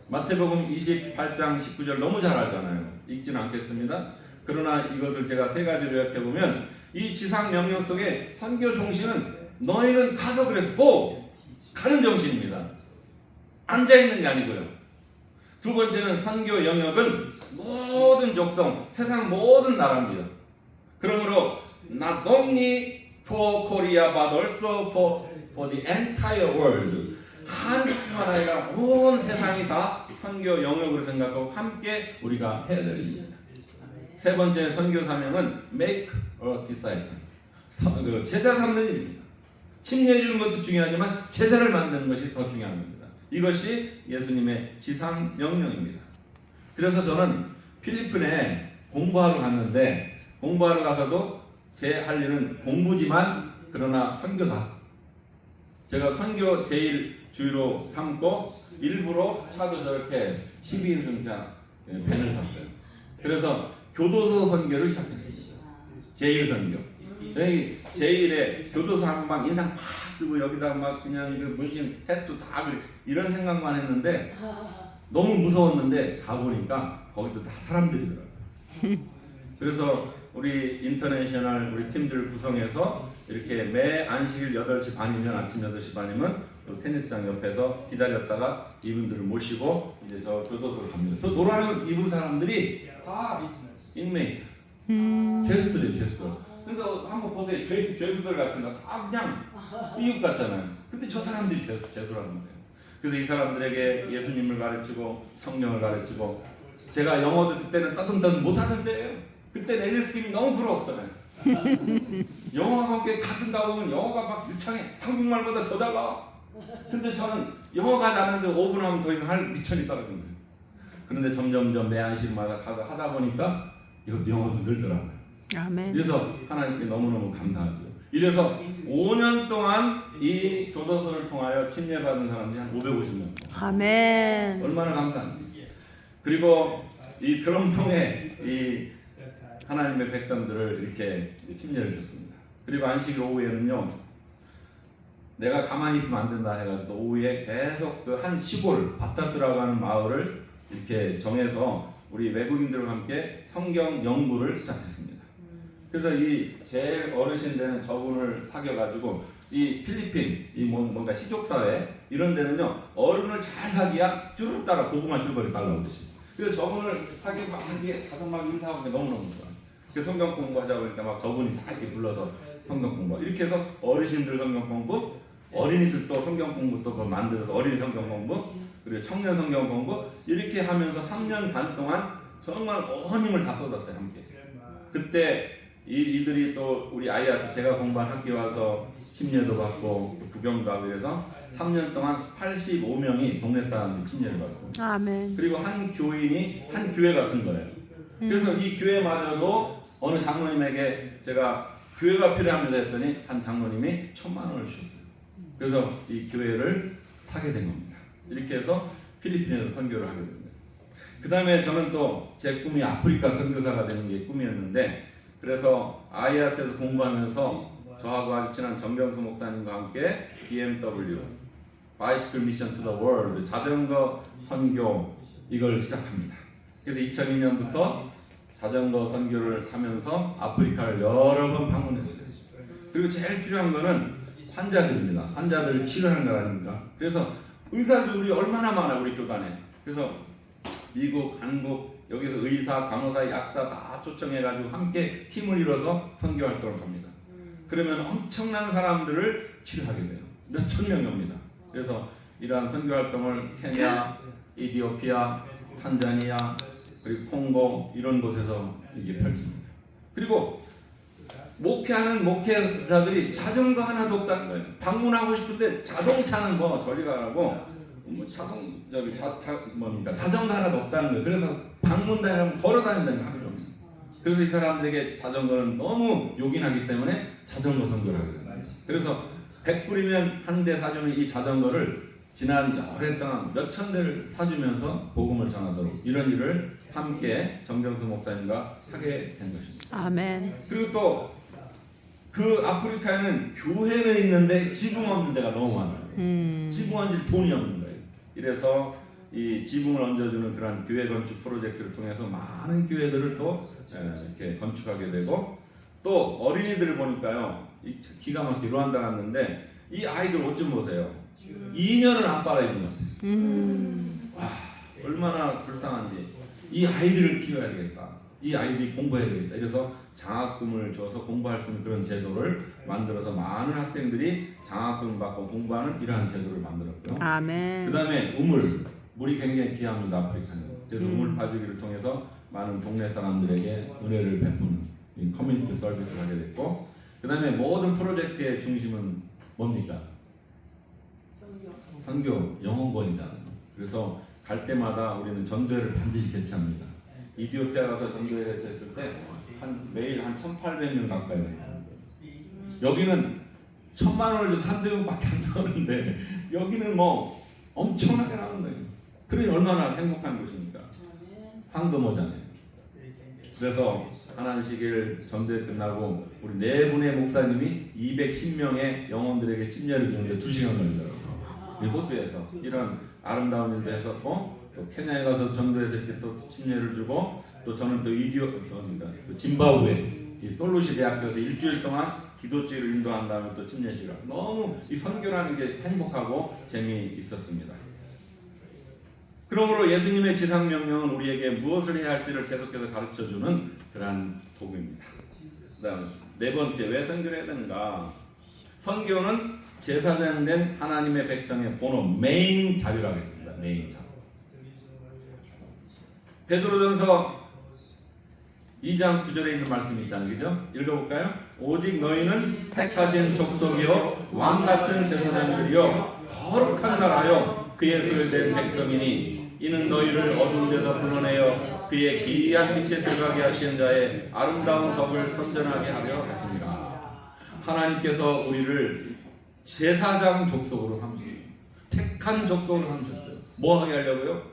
마태복음 28장 19절 너무 잘 알잖아요. 읽지는 않겠습니다. 그러나 이것을 제가 세 가지로 요약해보면 이 지상 명령 속에 선교 정신은 너희는 가서 그래서 가는 정신입니다. 앉아있는 게 아니고요. 두 번째는 선교 영역은 모든 족속, 세상 모든 나라입니다. 그러므로 not only for Korea but also for the entire world. 한국만 아니라 온 세상이 다 선교 영역으로 생각하고 함께 우리가 해야 될 일입니다. 세 번째 선교 사명은 make a disciple. 제자 삼는 일입니다. 침례해 주는 것도 중요하지만 제자를 만드는 것이 더 중요한 겁니다. 이것이 예수님의 지상 명령입니다. 그래서 저는 필리핀에 공부하러 갔는데 공부하러 가서도 제 할 일은 공부지만 그러나 선교다. 제가 선교 제일 주의로 삼고 일부러 차도 저렇게 12인승차 밴을 샀어요. 그래서 교도소 선교를 시작했습니다. 제일 선교. 여기 제일에 교도소 하면 막 인상 팍 쓰고 여기다 막 그냥 그 문신 태투 다 그래 이런 생각만 했는데 너무 무서웠는데 가보니까 거기도 다 사람들이더라고요. 그래서 우리 인터내셔널 우리 팀들을 구성해서 이렇게 매 안식일 8시 반이면 아침 8시 반이면 또 테니스장 옆에서 기다렸다가 이분들을 모시고 이제 저 교도소를 갑니다. 저 노란을 입은 사람들이 다 인메이트, 죄수들이에요, 죄수들. 그러니까 한번 보세요, 죄수들 같은 거 다 그냥 이웃 같잖아요. 근데 저 사람들이 죄수라는 거예요. 그래서 이 사람들에게 예수님을 가르치고 성령을 가르치고 제가 영어도 그때는 따듬따듬 못하는 때예요. 그때는 앨리스 김이 너무 부러웠어요. 영어와 함께 가끔 가보면 영어가 막 유창해. 한국말보다 더 달라. 근데 저는 영어가 나는데 5분 하면 더 이상 할 미천이 떨어진 거예요. 그런데 점점점 매 안식마다 하다 보니까 이것도 영어도 늘더라고요. 아멘. 그래서 하나님께 너무너무 감사하죠. 이래서 5년 동안 이 교도소를 통하여 침례받은 사람들이 한 550명. 아멘. 얼마나 감사합니까? 그리고 이 드럼통에 이 하나님의 백성들을 이렇게 침례를 줬습니다. 그리고 안식일 오후에는요, 내가 가만히 있으면 안 된다 해가지고 오후에 계속 그 한 시골 바타스라고 하는 마을을 이렇게 정해서 우리 외국인들과 함께 성경 연구를 시작했습니다. 그래서 이 제일 어르신 되는 저분을 사귀어가지고 이 필리핀 이 뭔가 시족사회 이런 데는요 어른을 잘 사귀야 쭈르륵 따라 고구마 줄거리 달라오듯이. 그래서 저분을 사귀고 막 이렇게 가서 막 인사하고 너무너무 좋아요. 그 성경 공부하자 보니까 막 저분이 다 이렇게 불러서 성경 공부 이렇게 해서 어르신들 성경 공부 어린이들도 성경 공부도 그걸 만들어서 어린이 성경 공부 그리고 청년 성경 공부 이렇게 하면서 3년 반 동안 정말 온 힘을 다 쏟았어요 함께. 그때 이들이 또 우리 아이아스 제가 공부한 학교 와서 침례도 받고 또 구경도 하고 그래서 3년 동안 85명이 동네 사람들이 침례를 받습니다. 아멘. 그리고 한 교인이 한 교회가 쓴 거예요. 그래서 이 교회마저도 어느 장로님에게 제가 교회가 필요합니다 했더니 한 장로님이 1,000만 원을 주셨어요. 그래서 이 교회를 사게 된 겁니다. 이렇게 해서 필리핀에서 선교를 하게 됩니다. 그 다음에 저는 또 제 꿈이 아프리카 선교사가 되는 게 꿈이었는데 그래서 아이아스에서 공부하면서 저하고 아주 친한 정병수 목사님과 함께 BMW Bicycle Mission to the World 자전거 선교 이걸 시작합니다. 그래서 2002년부터 자전거 선교를 하면서 아프리카를 여러 번 방문했어요. 그리고 제일 필요한 거는 환자들입니다. 환자들을 치료하는 거 아닙니까? 그래서 의사들이 얼마나 많아 우리 교단에. 그래서 미국, 한국 여기서 의사, 간호사, 약사 다 초청해가지고 함께 팀을 이뤄서 선교 활동을 합니다. 그러면 엄청난 사람들을 치료하게 돼요. 몇천 명이 옵니다. 그래서 이러한 선교 활동을 케냐, 이디오피아, 탄자니아, 그리고 콩고 이런 곳에서 이게 펼칩니다. 그리고 목회하는 목회자들이 자전거 하나도 없다는 거예요. 방문하고 싶은데 자동차는 뭐 저리 가라고 뭐 자전거 하나도 없다는 거예요. 그래서 방문 다니면 걸어 다닌다는 하루 종일. 그래서 이 사람들에게 자전거는 너무 요긴하기 때문에 자전거 선교를 하게 됩니다. 그래서 100불이면 한 대 사주는 이 자전거를 지난 오랜 동안 몇천 대를 사주면서 복음을 전하도록 이런 일을 함께 정병수 목사님과 하게 된 것입니다. 아멘. 그리고 또 그 아프리카에는 교회는 있는데 지붕 없는 데가 너무 많아요. 지붕 얹을 돈이 없는 거예요. 이래서 이 지붕을 얹어주는 그런 교회 건축 프로젝트를 통해서 많은 교회들을 또 이렇게 건축하게 되고 또 어린이들을 보니까요. 기가 막히게 루안다 갔는데 이 아이들 옷 좀 보세요. 2년을 안 빨아입은 거예요. 얼마나 불쌍한지. 이 아이들을 키워야겠다. 이 아이들이 공부해야 되겠다. 그래서 장학금을 줘서 공부할 수 있는 그런 제도를 만들어서 많은 학생들이 장학금을 받고 공부하는 이러한 제도를 만들었고요. 아멘. 그 다음에 물이 굉장히 귀합니다. 아프리카는. 그래서 우물 파주기를 통해서 많은 동네 사람들에게 은혜를 베푸는 커뮤니티 서비스를 하게 됐고 그 다음에 모든 프로젝트의 중심은 뭡니까? 선교 영혼권이잖아요. 그래서 갈 때마다 우리는 전도회를 반드시 개최합니다. 이디오피아 가서 전도회 개최했을 때 매일 한 1,800명 가까이 돼요. 여기는 1,000만 원을 줘도 한 대밖에 안 나오는데 여기는 뭐 엄청나게 나오는 거예요. 그러니 얼마나 행복한 곳입니까? 황금호잖아요. 그래서 하나님시길 전도회 끝나고 우리 네 분의 목사님이 210명의 영혼들에게 침례를 주는데 2시간 걸리더라고요. 이 호수에서 이런 아름다운 일도 했었고 또 케냐에 가서 전도해서 이렇게 또 침례를 주고 또 저는 또 짐바브웨 이 솔루시 대학교에서 일주일 동안 기도주의를 인도한 다음에 또 침례식을 너무 이 선교라는 게 행복하고 재미있었습니다. 그러므로 예수님의 지상명령은 우리에게 무엇을 해야 할지를 계속해서 가르쳐주는 그러한 도구입니다. 그다음 네 번째 왜 선교를 해야 되는가? 선교는 제사장된 하나님의 백성의 본업 메인 자료라고 했습니다. 메인 자료. 베드로전서 2장 9절에 있는 말씀이 있잖아요. 그죠? 읽어볼까요? 오직 너희는 택하신 족속이요 왕같은 제사장들이요 거룩한 나라요 그의 소유된 백성이니 이는 너희를 어두운 데서 불러내어 그의 기이한 빛에 들어가게 하신 자의 아름다운 덕을 선전하게 하려 하십니다. 하나님께서 우리를 제사장 족속으로 삼으셨어요. 택한 족속으로 삼으셨어요. 뭐 하게 하려고요?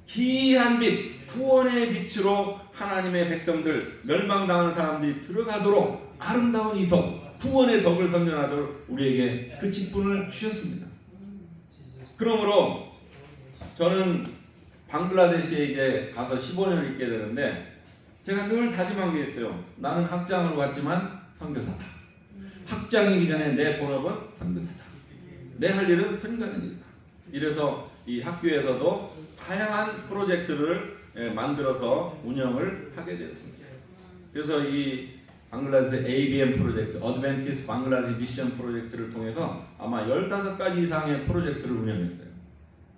기이한 빛, 구원의 빛으로 하나님의 백성들, 멸망당하는 사람들이 들어가도록 아름다운 이 덕, 구원의 덕을 선전하도록 우리에게 그 직분을 주셨습니다. 그러므로 저는 방글라데시에 이제 가서 15년을 있게 되는데 제가 늘 다짐한 게 있어요. 나는 학장으로 갔지만 선교사다. 학장이기 전에 내 본업은 선교사다. 내 할 일은 선교하는 일이다. 이래서 이 학교에서도 다양한 프로젝트를 만들어서 운영을 하게 되었습니다. 그래서 이 방글라데시 ABM 프로젝트, 어드벤티스 방글라데시 미션 프로젝트를 통해서 아마 15가지 이상의 프로젝트를 운영했어요.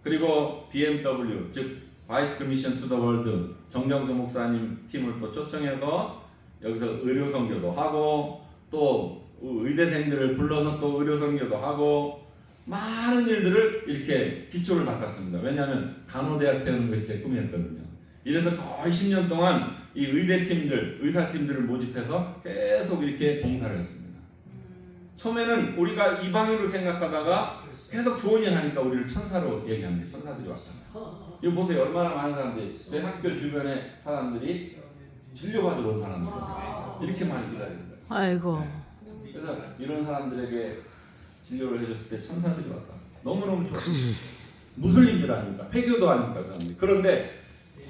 그리고 BMW, 즉 바이스클 미션 투 더 월드 정경수 목사님 팀을 또 초청해서 여기서 의료 선교도 하고 또 의대생들을 불러서 또 의료 선교도 하고 많은 일들을 이렇게 기초를 닦았습니다. 왜냐하면 간호대학 세우는 것이 제 꿈이었거든요. 이래서 거의 10년 동안 이 의대팀들, 의사팀들을 모집해서 계속 이렇게 봉사를 했습니다. 처음에는 우리가 이방인으로 생각하다가 계속 좋은 일 하니까 우리를 천사로 얘기합니다. 천사들이 왔잖아요. 이거 보세요. 얼마나 많은 사람들이, 제 학교 주변에 사람들이 진료받으러 온 사람들 이렇게 많이 기다리는 거예요. 아이고. 그래서 이런 사람들에게 진료를 해줬을 때 천사들이 왔다. 너무너무 좋았어요. 무슬림들 아닙니까? 폐교도 아닙니까? 그런데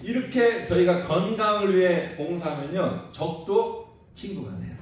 이렇게 저희가 건강을 위해 봉사하면요, 적도 친구가 돼요.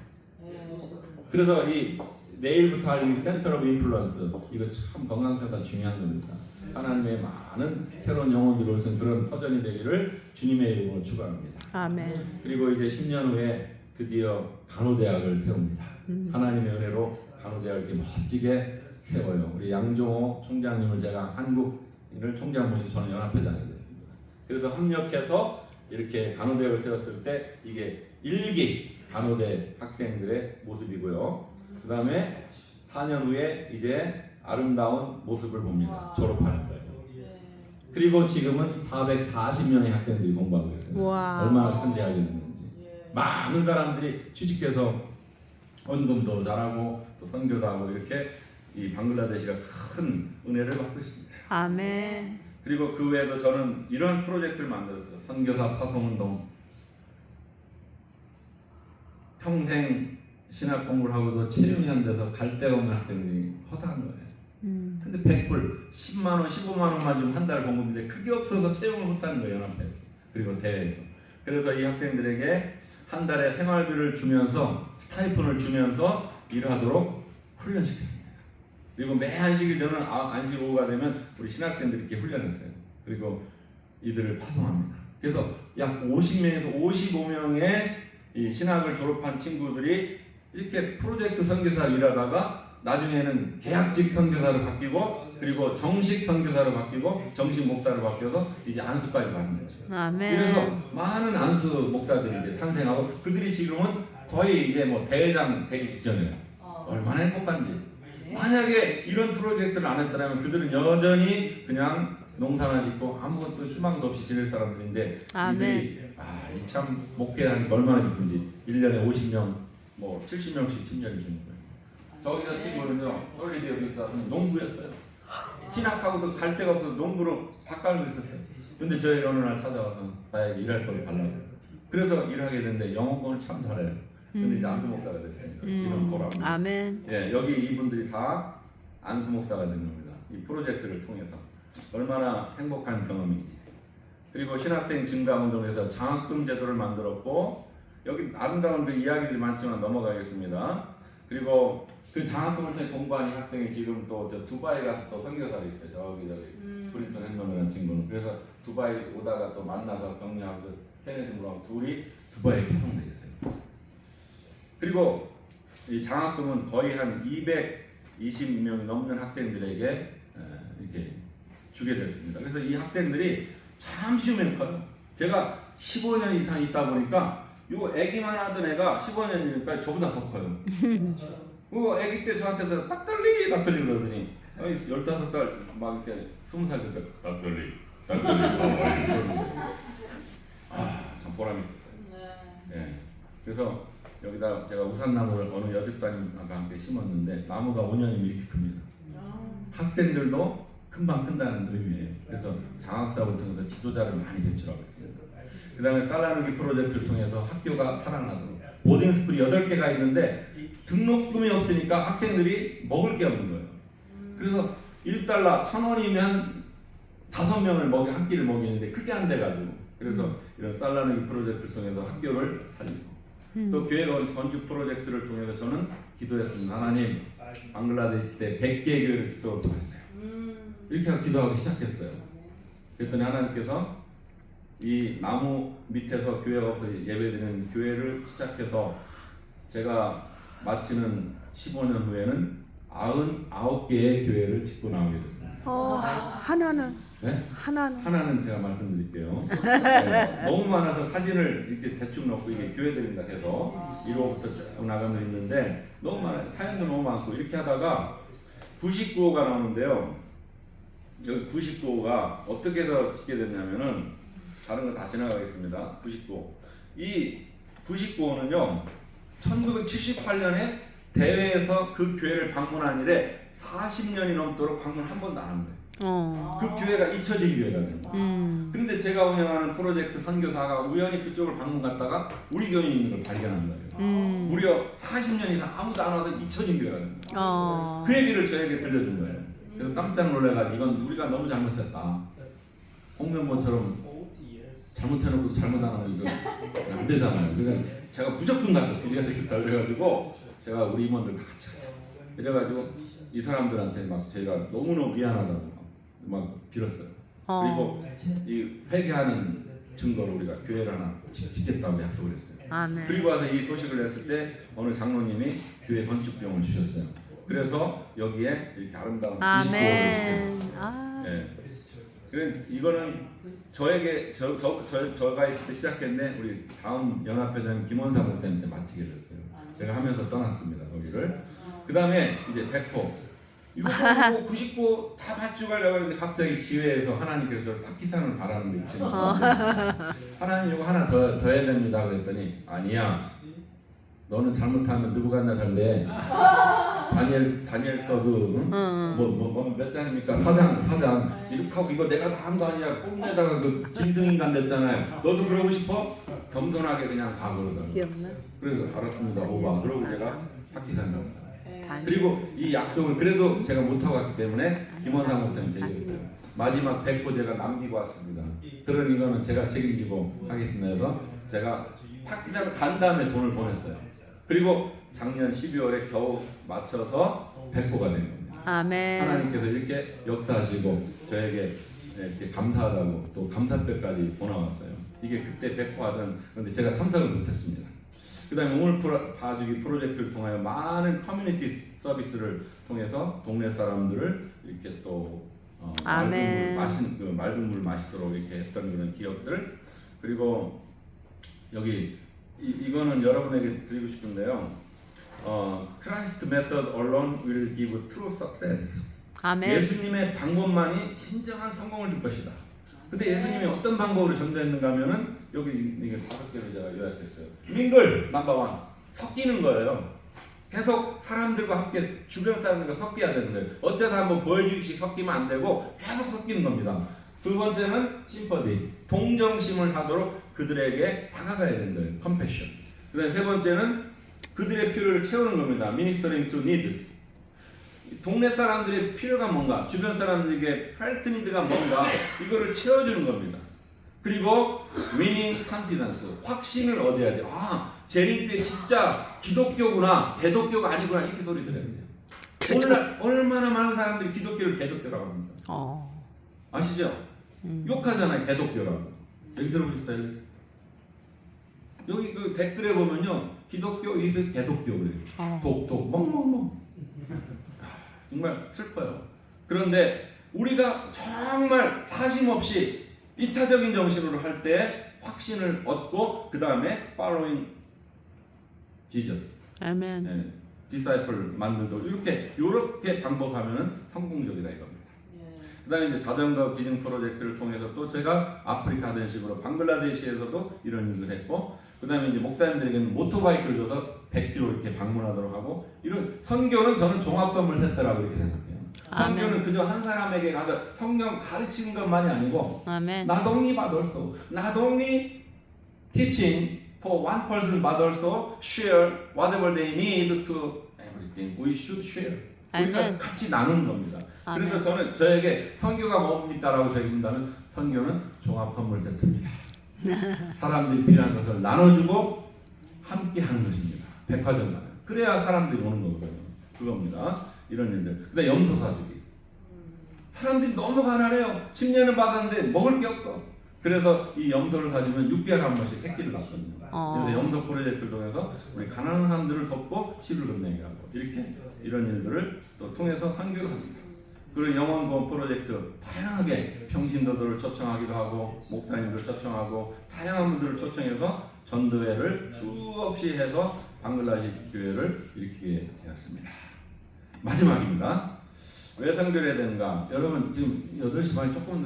그래서 이 내일부터 할 이 센터 오브 인플루언스, 이거 참 건강센터 중요한 겁니다. 하나님의 많은 새로운 영혼들이 오신 그런 터전이 되기를 주님의 이름으로 축원합니다. 아멘. 그리고 이제 10년 후에 드디어 간호대학을 세웁니다. 하나님의 은혜로 간호대학을 이렇게 멋지게 세워요. 우리 양종호 총장님을 제가 한국인을 총장 모시고 저는 연합회장이 됐습니다. 그래서 협력해서 이렇게 간호대학을 세웠을 때 이게 1기 간호대 학생들의 모습이고요. 그 다음에 4년 후에 이제 아름다운 모습을 봅니다. 졸업하는 거예요. 그리고 지금은 440명의 학생들이 공부하고 있어요. 와. 얼마나 큰 대학이 됐는지. 많은 사람들이 취직해서 헌금도 잘하고 또 선교도 하고 이렇게 이 방글라데시가 큰 은혜를 받고 있습니다. 아멘. 그리고 그 외에도 저는 이런 프로젝트를 만들었어요. 선교사 파송운동. 평생 신학 공부를 하고도 체력이 안 돼서 갈 데가 없는 학생들이 허다한 거예요. 근데 100불, 10만 원, 15만 원만 좀 한 달 공급인데 그게 없어서 채용을 못하는 거예요. 연합회에서. 그리고 대회에서. 그래서 이 학생들에게 한 달에 생활비를 주면서 스타이픈을 주면서 일하도록 훈련시켰습니다. 그리고 매 안식일 저는 안식 오후가 되면 우리 신학생들이 이렇게 훈련했어요. 그리고 이들을 파송합니다. 그래서 약 50명에서 55명의 이 신학을 졸업한 친구들이 이렇게 프로젝트 선교사를 일하다가 나중에는 계약직 선교사로 바뀌고 그리고 정식 선교사로 바뀌고 정식 목사로 바뀌어서 이제 안수까지 받는 거죠. 아멘. 그래서 많은 안수 목사들이 이제 탄생하고 그들이 지금은 거의 이제 뭐 대회장 되기 직전이에요. 얼마나 행복한지. 만약에 이런 프로젝트를 안 했더라면 그들은 여전히 그냥 농사나 짓고 아무것도 희망도 없이 지낼 사람들인데 아멘. 이들이 참 목회하니까 얼마나 기쁜지 1년에 50명 뭐 70명씩 친절히 주는 거예요. 저기서 친구는요 솔리드 여기서 농부였어요. 신학하고도 갈 데가 없어서 농부로 바꿔고 있었어요. 근데 저희 어느 날 찾아와서 나에게 일할 걸 달라고. 그래서 일하게 됐는데 영어권을 참 잘해요. 근데 이제 안수 목사가 됐어요. 이런 거라고. 아멘. 예, 여기 이분들이 다 안수 목사가 된 겁니다. 이 프로젝트를 통해서 얼마나 행복한 경험인지. 그리고 신학생 증가 운동에서 장학금 제도를 만들었고 여기 아름다운 그 이야기들이 많지만 넘어가겠습니다. 그리고 그 장학금을 통해 공부한 이 학생이 지금 또 저 두바이 가서 또 선교사로 있어요. 저기 브리턴 햄머라는 친구는. 그래서 두바이 오다가 또 만나서 격려하고 케네디 무랑 둘이 두바이에 파송돼 있어요. 그리고 이 장학금은 거의 한 220명이 넘는 학생들에게 이렇게 주게 됐습니다. 그래서 이 학생들이 참 쉬우면 커요. 제가 15년 이상 있다 보니까 요 애기만 하던 애가 15년이니까 저보다 더 커요. 그 애기 때 저한테서 딱떨리 그러더니 15살 막 이렇게 20살 때 딱떨리 참 보람이 있었어요. 네. 그래서 여기다 제가 우산나무를 어느 여집사님과 함께 심었는데 나무가 5년이면 이렇게 큽니다. 학생들도 금방 큰다는 의미예요. 그래서 장학사업을 통해서 지도자를 많이 배출하고 있습니다. 그 다음에 살라누기 프로젝트를 통해서 학교가 살아나서 보딩스쿨이 8개가 있는데 등록금이 없으니까 학생들이 먹을 게 없는 거예요. 그래서 1달러 1,000원이면 5명을 한 끼를 먹이는데 그게 안 돼가지고 그래서 이런 살라누기 프로젝트를 통해서 학교를 살리고 또 교회 건축 프로젝트를 통해서 저는 기도했습니다. 하나님 방글라데시 때 100개 교회를 지도록 도와주세요. 이렇게 기도하기 시작했어요. 그랬더니 하나님께서 이 나무 밑에서 교회가 없어 예배드리는 교회를 시작해서 제가 마치는 15년 후에는 99개의 교회를 짓고 나오게 됐습니다. 하나는 네? 하나는 하나는 제가 말씀드릴게요. 네, 너무 많아서 사진을 이렇게 대충 넣고 이게 교회들입니다 해서 1호부터 쭉 나가면 있는데 너무 많아요. 사연도 너무 많고 이렇게 하다가 99호가 나오는데요. 여기 99호가 어떻게 해서 짓게 됐냐면은 다른 거 다 지나가겠습니다. 99호. 이 99호는요. 1978년에 대회에서 그 교회를 방문한 이래 40년이 넘도록 방문 한 번도 안 합니다. 그 교회가 잊혀진 교회가 됩니다. 그런데 제가 운영하는 프로젝트 선교사가 우연히 그쪽을 방문 갔다가 우리 교회에 있는 걸 발견한 거예요. 무려 40년 이상 아무도 안 와도 잊혀진 교회가 됩니다. 그 얘기를 저에게 들려준 거예요. 그래서 깜짝 놀래가지고 이건 우리가 너무 잘못했다. 홍명보처럼 잘못해놓고 잘못 안 하면 이거 안 되잖아요. 그러니까 제가 무조건 가서 기회가 되겠다 그래가지고 제가 우리 임원들 다 같이 가자. 그래가지고 이 사람들한테 막 제가 너무너무 미안하다고 막 빌었어요. 그리고 이 회개하는 증거로 우리가 교회를 하나 짓겠다고 약속을 했어요. 아멘. 그리고 와서 이 소식을 냈을 때 어느 장로님이 교회 건축비용을 주셨어요. 그래서 여기에 이렇게 아름다운 99호를 짓게 네. 그래 이거는 저에게 저가 있을 때 시작했는데 우리 다음 연합회장 김원사 목사님한테 마치게 됐어요. 제가 하면서 떠났습니다. 거기를. 그 다음에 이제 100호. 이거 99 다 맞추고 가려고 했는데 갑자기 지회에서 하나님께서 저를 파키스탄을 가라는 게 있죠. 하나님 이거 하나 더 해야 됩니다. 그랬더니 아니야. 너는 잘못하면 느부갓네살래. 다니엘 서그 몇 장입니까? 4장 이렇게 하고 이거 내가 다 한 거 아니야. 뽐내다가 그 짐승인간 됐잖아요. 너도 그러고 싶어? 겸손하게 그냥 가 그러더라고요. 기억나? 그래서 알았습니다. 오바. 그러고 제가 파키스탄 갔어요. 그리고 이 약속을 그래도 제가 못하고 갔기 때문에 김원상 목사님 데려왔어요. 마지막 100호 제가 남기고 왔습니다. 그런 이거는 제가 책임지고 하겠습니다. 그래서 제가 파키스탄을 간 다음에 돈을 보냈어요. 그리고 작년 12월에 겨우 맞춰서 100호가 된 겁니다. 아멘. 하나님께서 이렇게 역사하시고 저에게 이렇게 감사하다고 또 감사뼈까지 보내왔어요. 이게 그때 100호 하던 그런데 제가 참석을 못했습니다. 그 다음에 우물 봐주기 프로젝트를 통하여 많은 커뮤니티 서비스를 통해서 동네 사람들을 이렇게 또 맑은 물 마시도록 이렇게 했던 그런 기업들. 그리고 여기 이거는 여러분에게 드리고 싶은데요. Christ method alone will give true success. 아멘. 예수님의 방법만이 진정한 성공을 줄 것이다. 근데 예수님이 어떤 방법으로 전도했는가 하면은 여기 이게 5개를 제가 요약했어요. 민글 넘버 1 섞이는 거예요. 계속 사람들과 함께 주변 사람들과 섞여야 되는 거예요. 어쩌다 한번 보여주기식 섞이면 안 되고 계속 섞이는 겁니다. 두 번째는 심퍼디 동정심을 사도록 그들에게 다가가야 되는 거예요. 컴패션. 그다음에 세 번째는 그들의 필요를 채우는 겁니다. Ministering to needs. 동네 사람들의 필요가 뭔가, 주변 사람들에게 헬트 니드가 뭔가 이거를 채워주는 겁니다. 그리고 winning confidence, 확신을 얻어야 돼요. 아, 재림때 진짜 기독교구나, 개독교가 아니구나 이렇게 소리 들어야 돼요. 오늘날 얼마나 많은 사람들이 기독교를 개독교라고 합니다. 아시죠? 욕하잖아요, 개독교라고. 여기 들어보셨어요? 여기 그 댓글에 보면요, 기독교 이스 개독교 그래요. 독 멍멍멍. 정말 슬퍼요. 그런데 우리가 정말 사심 없이 이타적인 정신으로 할 때 확신을 얻고 그 다음에 following Jesus, 아멘. 네, disciple 만들도 이렇게 방법하면은 성공적이다 이겁니다. 그다음에 이제 자전거 기증 프로젝트를 통해서 또 제가 아프리카 하던 식으로 방글라데시에서도 이런 일을 했고, 그다음에 이제 목사님들에게는 모토바이크를 줘서 100km 이렇게 방문하도록 하고, 이런 선교는 저는 종합 선물 세트라고 이렇게 생각해요. 선교는 그저 한 사람에게 가서 성경 가르치는 것만이 아니고, 아멘. not only but also, not only teaching for one person but also share whatever they need to everything. We should share. 우리가 아멘. 같이 나누는 겁니다. 아멘. 그래서 저는 저에게 선교가 뭡니까라고 적인다면 선교는 종합 선물 세트입니다. 사람들이 필요한 것을 나눠주고 함께 하는 것입니다. 백화점 가면 그래야 사람들이 오는 거거든요. 그겁니다. 이런 일들. 그다음 염소 사주기. 사람들이 너무 가난해요. 10년은 받았는데 먹을 게 없어. 그래서 이 염소를 사주면 6개월에 한 번씩 새끼를 낳거든요. 그래서 염소 프로젝트를 통해서 우리 가난한 사람들을 돕고 씨를 건네게 하고 이렇게 이런 일들을 또 통해서 선교를 합니다. 그리고 영원구원 프로젝트 다양하게 평신도들을 초청하기도 하고 목사님들 초청하고 다양한 분들을 초청해서 전도회를 수없이 해서 방글라데시 교회를 일으키게 되었습니다. 마지막입니다. 왜 선교를 해야 되는가? 여러분 지금 8시 반이 조금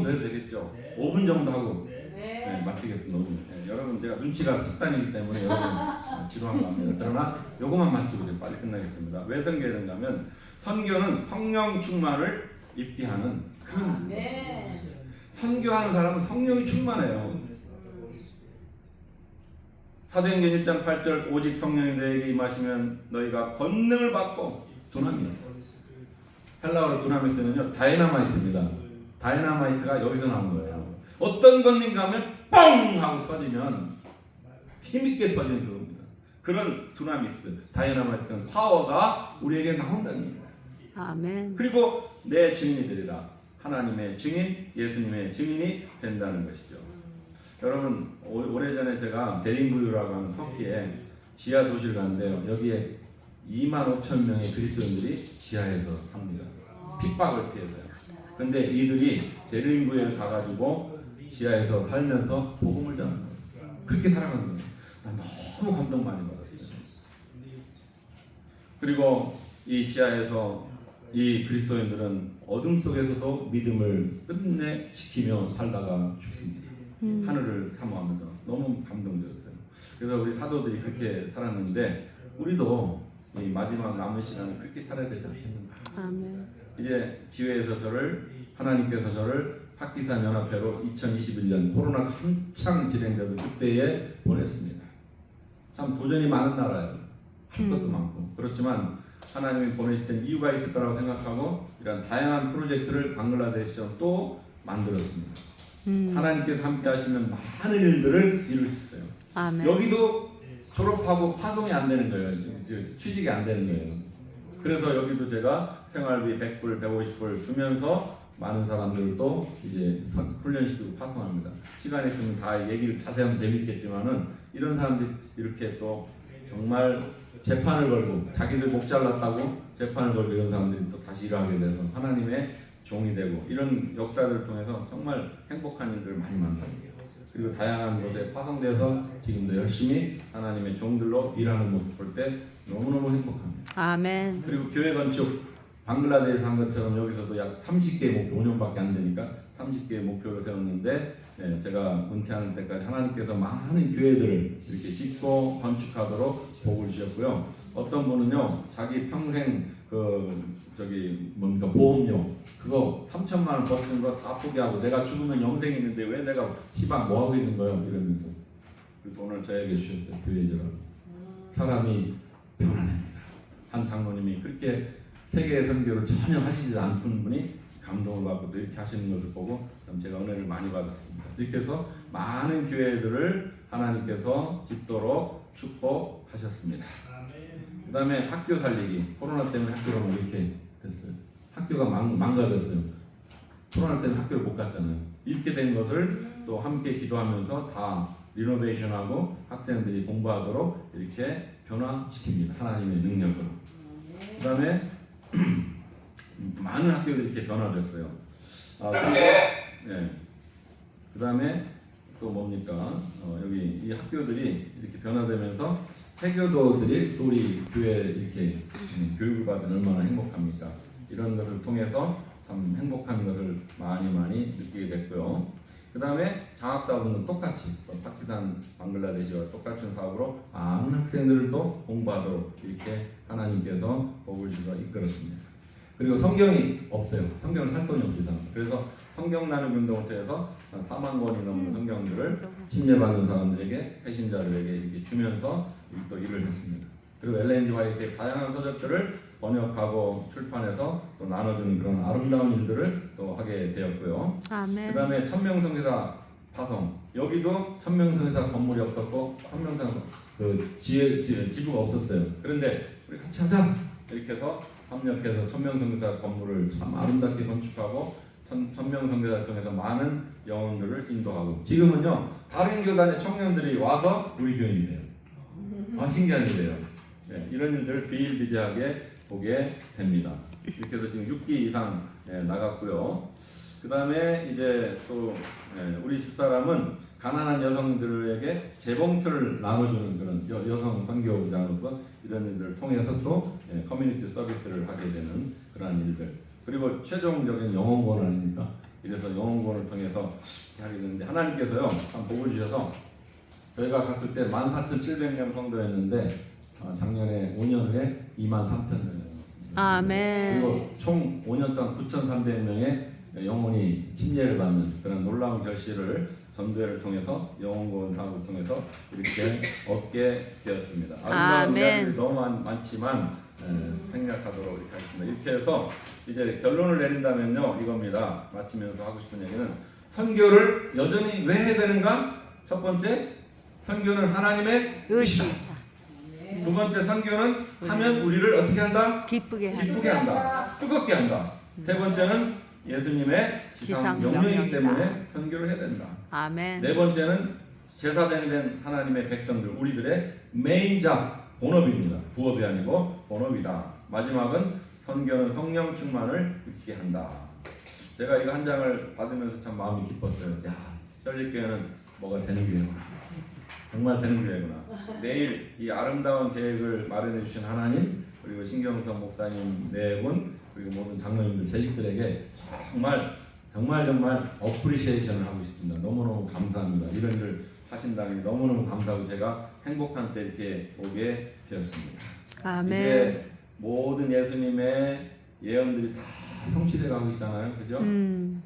더 해도 되겠죠? 5분 정도 하고 네, 마치겠습니다. 네, 여러분 제가 눈치가 습관이기 때문에 여러분 지루한 거 합니다. 그러나 요것만 마치고 이제 빨리 끝나겠습니다. 왜 선교해야 되는가 하면 선교는 성령 충만을 입게 하는 그런 선교하는 사람은 성령이 충만해요. 사도행전 1장 8절 오직 성령이 너에게 임하시면 너희가 권능을 받고 두나미스 헬라어로 두나미스는요 다이너마이트입니다. 다이너마이트가 여기서 나온 거예요. 어떤 권능가 하면 뻥 하고 터지면 힘있게 터지는 그겁니다. 그런 두나미스 다이너마이트는 파워가 우리에게 나온다는 겁니다. 아멘. 그리고 내 증인이 되리라. 하나님의 증인, 예수님의 증인이 된다는 것이죠. 여러분 오래전에 제가 데링부유라고 하는 터키에 지하 도시를 갔는데요. 여기에 25,000명의 그리스도인들이 지하에서 삽니다. 핍박을 피해서요. 근데 이들이 데링부유에 가가지고 지하에서 살면서 복음을 전하는 거예요. 그렇게 살아가는 거예요. 난 너무 감동 많이 받았어요. 그리고 이 지하에서 이 그리스도인들은 어둠 속에서도 믿음을 끝내 지키며 살다가 죽습니다. 하늘을 사모하면서 너무 감동되었어요. 그래서 우리 사도들이 그렇게 살았는데 우리도 이 마지막 남은 시간을 그렇게 살아야 되지 않겠는가. 아멘. 이제 지회에서 하나님께서 저를 파키스탄 연합회로 2021년 코로나가 한창 진행되던 그때에 보냈습니다. 참 도전이 많은 나라예요. 할 것도 많고 그렇지만 하나님이 보내실 땐 이유가 있을 거라고 생각하고 이런 다양한 프로젝트를 방글라데시처럼 또 만들었습니다. 하나님께서 함께 하시는 많은 일들을 이룰 수 있어요. 아멘. 여기도 졸업하고 파송이 안 되는 거예요. 취직이 안 되는 거예요. 그래서 여기도 제가 생활비 100불, 150불 주면서 많은 사람들을 또 이제 훈련시키고 파송합니다. 시간이 있으면 다 얘기를 자세히 하면 재밌겠지만은 이런 사람들이 이렇게 또 정말 재판을 걸고 자기들 목 잘랐다고 재판을 걸고 이런 사람들이 또 다시 일하게 돼서 하나님의 종이 되고 이런 역사를 통해서 정말 행복한 일들을 많이 만납니다. 그리고 다양한 곳에 파송돼서 지금도 열심히 하나님의 종들로 일하는 모습 볼 때 너무너무 행복합니다. 아멘. 그리고 교회 건축 방글라데시에서 한 것처럼 여기서도 약 30개의 목표 5년밖에 안 되니까 30개의 목표를 세웠는데 제가 은퇴하는 때까지 하나님께서 많은 교회들을 이렇게 짓고 건축하도록 복을 주셨고요. 어떤 분은요 자기 평생 보험료 그거 3천만 원 버티는 거 다 포기하고 내가 죽으면 영생이 있는데 왜 내가 시방 뭐 하고 있는 거야 이러면서 그 돈을 저에게 주셨어요. 교회지라고. 사람이 변화됩니다. 한 장로님이 그렇게 세계 선교를 전혀 하시지 않던 분이 감동을 받고 이렇게 하시는 것을 보고 제가 은혜를 많이 받았습니다. 이렇게 해서 많은 교회들을 하나님께서 짓도록 축복하셨습니다. 그 다음에 학교 살리기. 코로나 때문에 학교가 뭐 이렇게 됐어요. 학교가 망가졌어요. 코로나 때문에 학교를 못 갔잖아요. 이렇게 된 것을 또 함께 기도하면서 다 리노베이션하고 학생들이 공부하도록 이렇게 변화시킵니다. 하나님의 능력으로. 그 다음에 많은 학교들이 이렇게 변화됐어요. 그 다음에 또 뭡니까? 여기 이 학교들이 이렇게 변화되면서 해교도들이 또 우리 교회에 이렇게 교육을 받으면 얼마나 행복합니까? 이런 것을 통해서 참 행복한 것을 많이 느끼게 됐고요. 그 다음에 장학사업은 똑같이 파키스탄, 방글라데시와 똑같은 사업으로 많은 학생들도 공부하도록 이렇게 하나님께서 복을 주셔서 이끌었습니다. 그리고 성경이 없어요. 성경을 살 돈이 없습니다. 그래서 성경 나눔 운동을 통해서 한 4만 권이 넘는 성경들을 침례받는 사람들에게 새신자들에게 이렇게 주면서 또 일을 했습니다. 그리고 엘렌지 화이트의 다양한 서적들을 번역하고 출판해서 또 나눠주는 그런 아름다운 일들을 또 하게 되었고요. 아멘. 그 다음에 천명성회사 파송. 여기도 천명성회사 건물이 없었고 천명성 지부가 없었어요. 그런데 우리 같이 하자 이렇게 해서 협력해서 천명성회사 건물을 참 아름답게 건축하고 천명 선교사를 통해서 많은 영혼들을 인도하고 지금은요 다른 교단의 청년들이 와서 우리 교인이래요. 신기한 일이에요. 네, 이런 일들을 비일비재하게 보게 됩니다. 이렇게 해서 지금 6기 이상 나갔고요. 그 다음에 이제 또 우리 집사람은 가난한 여성들에게 재봉틀을 나눠주는 그런 여성 선교장으로서 이런 일들을 통해서 또 커뮤니티 서비스를 하게 되는 그런 일들. 그리고 최종적인 영혼권 아닙니까? 이래서 영혼권을 통해서 하게 되는데 하나님께서요 한 복을 주셔서 저희가 갔을 때 14,700명 성도였는데 작년에 5년 후에 23,000명. 아멘. 그리고 총 5년 동안 9,300명의 영혼이 침례를 받는 그런 놀라운 결실을 전도회를 통해서 영혼구원 사업을 통해서 이렇게 얻게 되었습니다. 아름다운 이야기들이 너무 많지만 생략하도록 이렇게 하겠습니다. 이렇게 해서 이제 결론을 내린다면요 이겁니다. 마치면서 하고 싶은 얘기는 선교를 여전히 왜 해야 되는가? 첫 번째 선교는 하나님의 의식. 두 번째 선교는 하면 우리를 어떻게 한다? 기쁘게 한다. 기쁘게 한다. 뜨겁게 한다. 세 번째는 예수님의 지상 명령이기 때문에 선교를 해야 된다. 아멘. 네 번째는 제사된 하나님의 백성들 우리들의 메인 잡 본업입니다. 부업이 아니고 본업이다. 마지막은 선교는 성령 충만을 익히게 한다. 제가 이거 한 장을 받으면서 참 마음이 기뻤어요. 야, 설립교회는 뭐가 되는 교회구나. 정말 되는 교회구나. 내일 이 아름다운 계획을 마련해 주신 하나님 그리고 신경성 목사님 네 분 그리고 모든 장로님들 재직들에게 정말 어프리시에이션을 하고 싶습니다. 너무너무 감사합니다. 이런 일을 하신다니 너무너무 감사하고 제가 행복한 때 이렇게 오게 되었습니다. 아멘. 이제 모든 예수님의 예언들이 다 성취돼 가고 있잖아요. 그죠?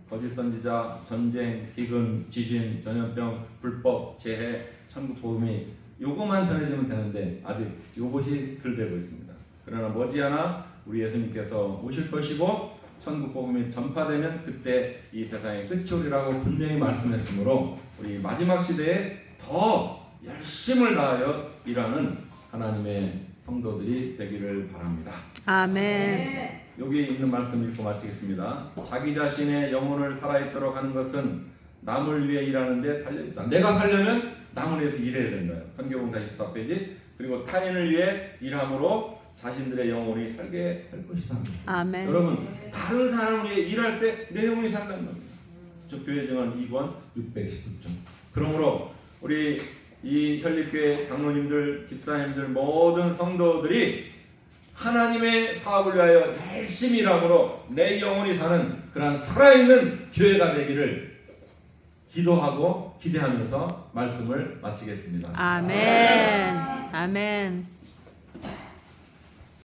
거짓 선지자, 전쟁, 기근, 지진, 전염병, 불법, 재해, 천국 복음이 요거만 전해지면 되는데 아직 요것이 덜 되고 있습니다. 그러나 머지않아 우리 예수님께서 오실 것이고 천국 복음이 전파되면 그때 이 세상의 끝이 오리라고 분명히 말씀했으므로 우리 마지막 시대에 더 열심을 다하여 일하는 하나님의 성도들이 되기를 바랍니다. 아멘. 여기 있는 말씀 읽고 마치겠습니다. 자기 자신의 영혼을 살아있도록 하는 것은 남을 위해 일하는데 달려있다. 내가 살려면 남을 위해서 일해야 된다. 선교봉 44페이지. 그리고 타인을 위해 일함으로 자신들의 영혼이 살게 할 것이다. 아멘. 여러분 다른 사람을 위해 일할 때 내 영혼이 산다는 겁니다. 저 교회 증언 2권 619점. 그러므로 우리 이 현립교회 장로님들, 집사님들 모든 성도들이 하나님의 사업을 위하여 열심히 일함으로 내 영혼이 사는 그런 살아있는 교회가 되기를 기도하고 기대하면서 말씀을 마치겠습니다. 아멘. 아멘.